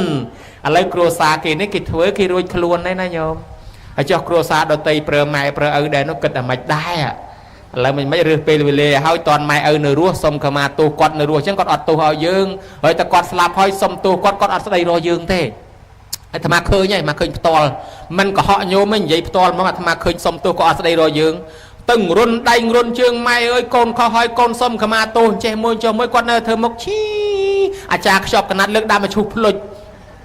[SPEAKER 1] ឥឡូវគ្រួសារគេនេះគេធ្វើគេរួចខ្លួនហើយណាញោមហើយចុះគ្រួសារដតីប្រើម៉ែប្រើឪដែរនោះគិតតែមិនដែរឥឡូវមិនរើសពេលវេលាហើយតនម៉ែឪនៅរស់សុំខមាទោសគាត់នៅរស់អញ្ចឹងគាត់អត់ទោសឲ្យយើងហើយតែគាត់ស្លាប់ហើយសុំទោសគាត់អត់ស្ដីរកយើងទេអាត្មាឃើញហើយមកឃើញផ្ទាល់មិនកុហកញោមទេនិយាយផ្ទាល់ហ្មងអាត្មាឃើញសុំទោសគាត់អត់ស្ដីរកយើងតឹងរុនដៃរុនជើងម៉ែអើយកូនខុសហើយកូនសុំខមាទោសចេះមួយចុះមួយគាត់នៅធ្វើមុខឈីអាចារ្យខ្ជាប់កណាត់លើកដើមមកឈូសភ្លុច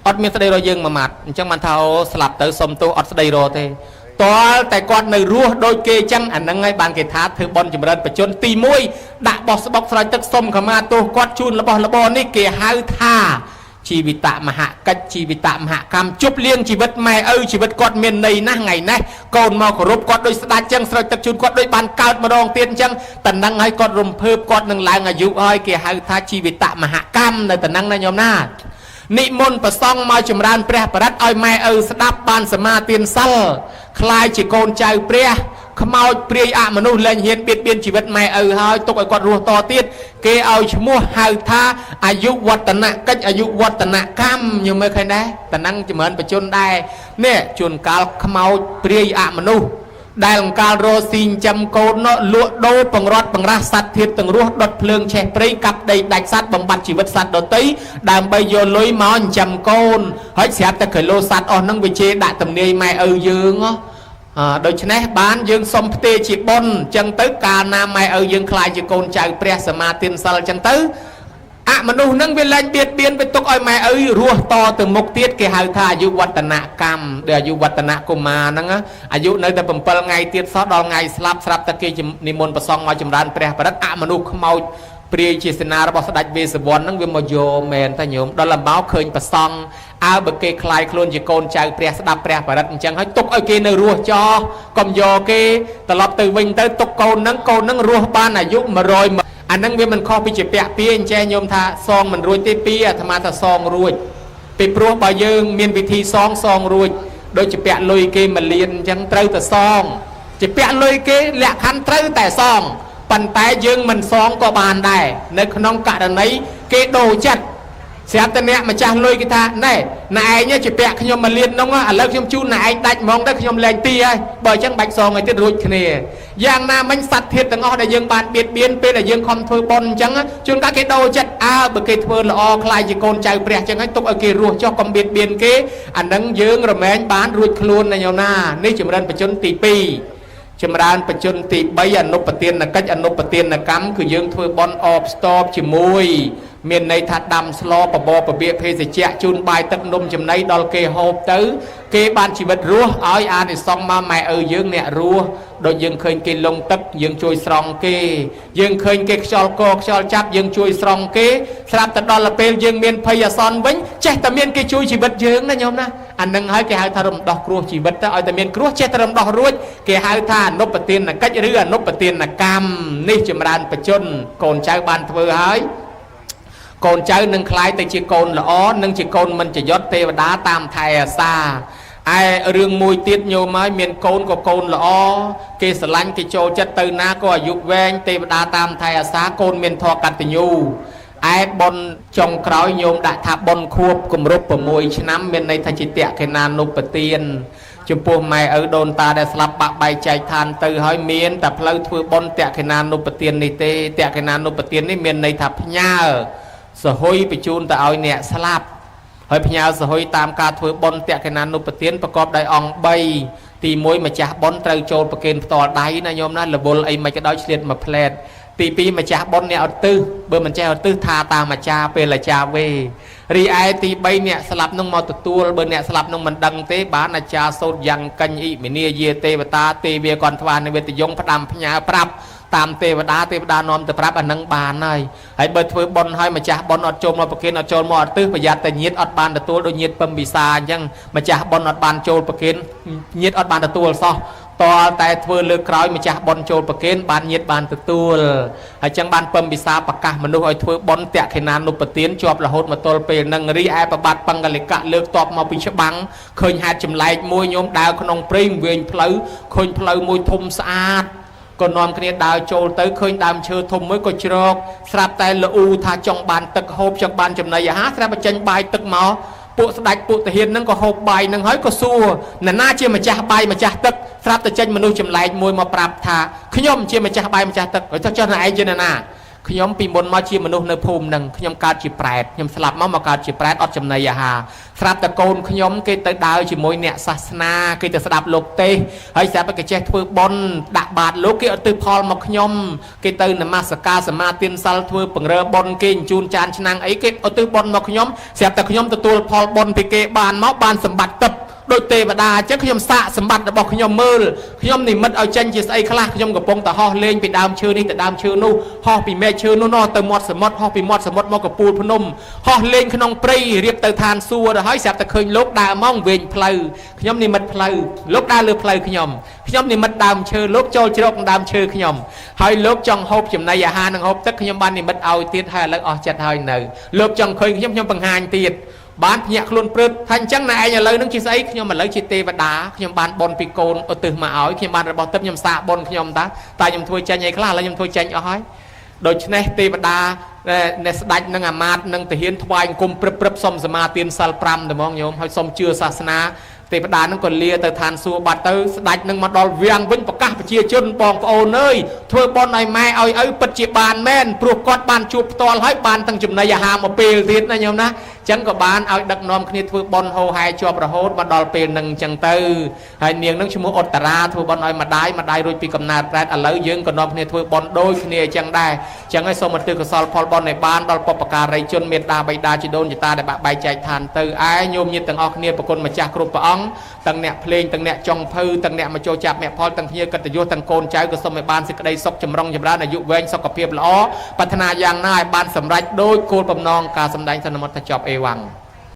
[SPEAKER 1] អត់មានស្ដីរកយើងមួយម៉ាត់អញ្ចឹងបានថាអូស្លាប់ទៅសុំទោសអត់ស្ដីរកទេតលតែគាត់នៅរស់ដូចគេអញ្ចឹងអាហ្នឹងហើយបានគេថាធ្វើបន់ចម្រើនបជនទី1ដាក់បោះស្បុកស្រោចទឹកសុំខមាទោសគាត់ជូនរបស់របរនេះគេហៅថាជីវិតមហកិច្ចជីវិតមហកម្មជប់លៀងជីវិតម៉ែឪជីវិតគាត់មានន័យណាស់ថ្ងៃនេះកូនមកគោរពគាត់ដូចស្ដេចអញ្ចឹងស្រោចទឹកជូនគាត់ដូចបានកើតម្ដងទៀតអញ្ចឹងតណ្ដឹងឲ្យគាត់រំភើបគាត់នឹងឡើងអាយុហើយគេហៅថាជីវិតមហកម្មនៅតណ្ដឹងណាញោមណានិមន្តប្រសង់មកចម្រើនព្រះបរិត្តឲ្យម៉ែឪស្ដាប់បានសមាទានសិលคล้ายជាកូនចៅព្រះខ្មោចព្រាយអមនុស្សលែងហ៊ានបៀតបៀនជីវិតម៉ែឪហើយទុកឲ្យគាត់រស់តទៀតគេឲ្យឈ្មោះហៅថាអាយុវឌ្ឍនកិច្ចអាយុវឌ្ឍនកម្មញោមមើលឃើញដែរតណ្ណឹងចម្រើនបជនដែរនេះជួនកាលខ្មោចព្រាយអមនុស្សដែលអង្កាលរស់ស៊ីចិញ្ចឹមកូននោះលក់ដូរបង្រត់បង្រាស់សត្វធាតុទាំងរស់ដុតភ្លើងឆេះព្រៃកាប់ដីដាច់សត្វបំបត្តិជីវិតសត្វដទៃដើម្បីយកលុយមកចិញ្ចឹមកូនហើយស្រាប់តែគីឡូសត្វអស់ហ្នឹងវាជេរដាក់ទំនាយម៉ែឪយើង ដូច្នេះបានយើងសុំផ្ទេរជាបុណ្យចឹងទៅកាលណាម៉ែឪយើងខ្លាចជាកូនចៅព្រះសមាទានសិលចឹងទៅអមនុស្សនឹងវាលែងបៀតបៀនទៅទុកឲ្យម៉ែឪរស់តទៅមុខទៀតគេហៅថាអាយុវឌ្ឍនកម្មដែលអាយុវឌ្ឍនកុមារហ្នឹងអាយុនៅតែ7ថ្ងៃទៀតសោះដល់ថ្ងៃស្លាប់ស្រាប់តែគេនិមន្តប្រសងមកចម្រើនព្រះបរិត្តអមនុស្សខ្មោចព្រាយជាសេនារបស់ស្ដេចវេស្សវណ្ណហ្នឹងវាមកយកមែនតែញោមដល់មកឃើញប្រសងអើបើគេខ្លាយខ្លួនជាកូនចៅព្រះស្ដាប់ព្រះបរិត្តអញ្ចឹងហើយទុកឲ្យគេនៅរស់ចោះកុំយកគេត្រឡប់ទៅវិញទៅទុកកូនហ្នឹងរស់បានអាយុ100អាហ្នឹងវាមិនខុសពីជាពាក់ពាអញ្ចឹងញោមថាសងមិនរួចទេពីអាត្មាថាសងរួចពីព្រោះបើយើងមានវិធីសងរួចដូចជាពាក់លុយគេ1លានអញ្ចឹងត្រូវតែសងជាពាក់លុយគេលក្ខខណ្ឌត្រូវតែសងប៉ុន្តែយើងមិនសងក៏បានដែរនៅក្នុងករណីគេដូរចិត្តស្រាប់តែអ្នកម្ចាស់លុយគេថាណែឯងជាពាក់ខ្ញុំ1លាននោះឥឡូវខ្ញុំជូនណែឯងដាច់ហ្មងទៅខ្ញុំលែងទីហើយបើអញ្ចឹងបាច់សងឲ្យទៀតរួចគ្នាយ៉ាងណាមិញសត្វធាតុទាំងអស់ដែលយើងបានបៀតបៀនពេលដែលយើងខំធ្វើបុណ្យអញ្ចឹងជួនកាលគេដូរចិត្តបើគេធ្វើល្អខ្លាយជាកូនចៅព្រះអញ្ចឹងហើយទុកឲ្យគេរស់ចុះកុំបៀតបៀនគេអានឹងយើងរមែងបានរួចខ្លួនណាញោមណានេះចម្រើនបច្ចុប្បន្នទី2ចម្រើនបច្ចុប្បន្នទី3អនុបទានកិច្ចអនុបទានកម្មគឺយើងធ្វើបុណ្យអបស្តបជាមួយមានន័យថាដាំស្លបបរពពាកភេសជ្ជៈជូនបាយទឹកនំចំណីដល់គេហូបទៅគេបានជីវិតរស់ឲ្យអានិសង្ឃមកម៉ែឪយើងអ្នករស់ដូចយើងឃើញគេលងទឹកយើងជួយស្រង់គេយើងឃើញគេខ្យល់កខ្យល់ចាប់យើងជួយស្រង់គេស្រាប់តែដល់ពេលយើងមានភ័យអាសន្នវិញចេះតែមានគេជួយជីវិតយើងណាញោមណាអានឹងហើយគេហៅថារំដោះគ្រោះជីវិតទៅឲ្យតែមានគ្រោះចេះតែរំដោះរួចគេហៅថាអនុបទានកិច្ចឬអនុបទានកម្មនេះចម្រើនបច្ចុប្បន្នកូនចៅបានធ្វើហើយកូនចៅនឹងคล้ายទៅជាកូនល្អនិងជាកូនមិនចយុតទេវតាតាមថែអាសាឯរឿងមួយទៀតញោមហើយមានកូនក៏កូនល្អគេស្រឡាញ់គេចូលចិត្តទៅណាក៏អាយុវែងទេវតាតាមថែអាសាកូនមានធម៌កតញ្ញូឯបុណ្យចុងក្រោយញោមដាក់ថាបុណ្យខួបគម្រប់6ឆ្នាំមានន័យថាជាតក្កិណានុបទានចំពោះម៉ែឪដូនតាដែលស្លាប់បាក់បែកចែកឋានទៅហើយមានតែផ្លូវធ្វើបុណ្យតក្កិណានុបទាននេះទេតក្កិណានុបទាននេះមានន័យថាផ្ញើសហុយបញ្ជូនទៅឲ្យអ្នកស្លាប់ហើយផ្ញើសហុយតាមការធ្វើបុណ្យតក្កិណានុបទានប្រកបដោយអង្គ3ទី1ម្ចាស់បុណ្យត្រូវចូលប្រគេនផ្ទាល់ដៃណាញោមណារវល់អីមិនក៏ដោយឆ្លៀតមួយផ្លែតទី2ម្ចាស់បុណ្យអ្នកឧទ្ទិសបើមិនចេះឧទ្ទិសថាតាមអាចារ្យពេលអាចារ្យវេរីឯទី3អ្នកស្លាប់នឹងមកទទួលបើអ្នកស្លាប់នឹងមិនដឹងទេបានអាចារ្យសូត្រយ៉ាងកញ្ញិវិនាយាទេវតាទេវាកន្ធវានិវេទយងផ្ដាំផ្ញើប្រាប់តាមទេវតានាំទៅប្រាប់អានឹងបានហើយបើធ្វើបុណ្យហើយម្ចាស់បុណ្យអត់ចូលមកប្រគេនអត់ចូលមកឧទ្ទិសប្រយ័ត្នតែញាតិអត់បានទទួលដូចញាតិពំពិសាអញ្ចឹងម្ចាស់បុណ្យអត់បានចូលប្រគេនញាតិអត់បានទទួលសោះតតែធ្វើលើកក្រោយម្ចាស់បុណ្យចូលប្រគេនបានញាតិបានទទួលហើយចឹងបានពំពិសាប្រកាសមនុស្សឲ្យធ្វើបុណ្យតក្កិណានុបទានជាប់រហូតមកទល់ពេលនឹងរីឯប្របាទបង្កលិកៈលើកតបមកពីច្បាំងឃើញហេតុចម្លែកមួយញោមដើរក្នុងព្រៃវែងផ្លូវឃើញផ្លូវមួយធំស្អាតក៏នាំគ្នាដើរចូលទៅឃើញដើមឈើធំមួយក៏ជ្រកស្រាប់តែល្អូថាចង់បានទឹកហូបចង់បានចំណីអាហារស្រាប់តែចេញបាយទឹកមកពួកស្ដេចពួកទាហានហ្នឹងក៏ហូបបាយហ្នឹងហើយក៏សួរណាជាម្ចាស់បាយម្ចាស់ទឹកស្រាប់តែចេញមនុស្សចម្លែកមួយមកប្រាប់ថាខ្ញុំជាម្ចាស់បាយម្ចាស់ទឹកហើយចុះណែឯងជាណាខ្ញុំពីមុនមកជាមនុស្សនៅភូមិហ្នឹងខ្ញុំកើតជាប្រែតខ្ញុំស្លាប់មកកើតជាប្រែតអត់ចំណីអាហារស្រាប់តែកូនខ្ញុំគេទៅដើរជាមួយអ្នកសាសនាគេទៅស្ដាប់លោកទេសហើយស្រាប់តែគេចេះធ្វើបុណ្យដាក់បាតលោកគេឧទ្ទិសផលមកខ្ញុំគេទៅនមស្ការសមាទានសិលធ្វើបង្រើបុណ្យគេជូនចានឆ្នាំងអីគេឧទ្ទិសបុណ្យមកខ្ញុំស្រាប់តែខ្ញុំទទួលផលបុណ្យពីគេបានមកបានសម្បត្តិទឹកដូចទេវតាអញ្ចឹងខ្ញុំសាកសម្បត្តិរបស់ខ្ញុំមើលខ្ញុំនិមិត្តឲ្យចេញជាស្អីខ្លះខ្ញុំកំពុងតែហោះលេងពីដើមឈើនេះទៅដើមឈើនោះហោះពីមែកឈើនោះទៅមាត់សមុទ្រហោះពីមាត់សមុទ្រមកកពូលភ្នំហោះលេងក្នុងព្រៃរៀបទៅឋានសួគ៌ទៅហើយស្រាប់តែឃើញលោកដើរមកវែងផ្លូវខ្ញុំនិមិត្តផ្លូវលោកដើរលើផ្លូវខ្ញុំនិមិត្តដើមឈើលោកចូលជ្រកដើមឈើខ្ញុំហើយលោកចង់ហូបចំណីអាហារនិងហូបទឹកខ្ញុំបាននិមិត្តឲ្យទៀតហើយឥឡូវអស់ចិត្តហើយនៅលោកចង់ឃើញខ្ញុំបង្ហាញទៀតបានភ្ញាក់ខ្លួនព្រឹត្តថាអញ្ចឹងណែឯងឥឡូវនឹងជាស្អីខ្ញុំឥឡូវជាទេវតាខ្ញុំបានបុណ្យពីកូនឧទ្ទិសមកឲ្យខ្ញុំបានរបស់ទឹកខ្ញុំសាកបុណ្យខ្ញុំតាខ្ញុំធ្វើចេញអីខ្លះឥឡូវខ្ញុំធ្វើចេញអស់ហើយដូច្នេះទេវតាអ្នកស្ដេចនឹងអាមាត្យនឹងទាហានថ្វាយអង្គមព្រឹបសុំសមាទានសិល5ត្មងញោមហើយសុំជឿសាសនាទេវតានឹងក៏លាទៅឋានសួគ៌បាត់ទៅស្ដេចនឹងមកដល់វាំងវិញប្រកាសប្រជាជនបងប្អូនអើយធ្វើបុណ្យឲ្យម៉ែឲ្យឪពិតជាបានមែនព្រោះគាត់បានជួបផ្ទាល់ហើយបានទាំងចំណីអាហារមកពេលទៀតណាញោមណា ចឹងក៏បានឲ្យដឹកនាំគ្នាធ្វើបន់ហោហែជាប់រហូតមកដល់ពេលនឹងចឹងទៅហើយនាងនឹងឈ្មោះឧត្តរាធ្វើបន់ឲ្យម្ដាយរួចពីកំណើតប្រែតឥឡូវយើងក៏នាំគ្នាធ្វើបន់ដូចគ្នាចឹងដែរចឹងហើយសូមឧទ្ទិសកុសលផលបន់ឲ្យបានដល់បុព្វការីជនមេត្តាបិតាជីដូនជីតាដែលបាក់បែកចែកឋានទៅឯញោមញាតិទាំងអស់គ្នាប្រគុណម្ចាស់គ្រប់ព្រះអង្គទាំងអ្នកភ្លេងទាំងអ្នកចុងភៅទាំងអ្នកមកចូលចាប់មគ្គផលទាំងភ្ញៀវកិត្តិយសទាំងកូនចៅក៏សូមឲ្យបានសេចក្តីសុខចម្រុងចម្រើនអាយុវែងសុខភាពល្អប្រាថ្នាយ៉ាងណាឲ្យបានសម្រេចដោយគោលបំណងការសម្ដែងសន្មតថាចប់អេវ៉ាំង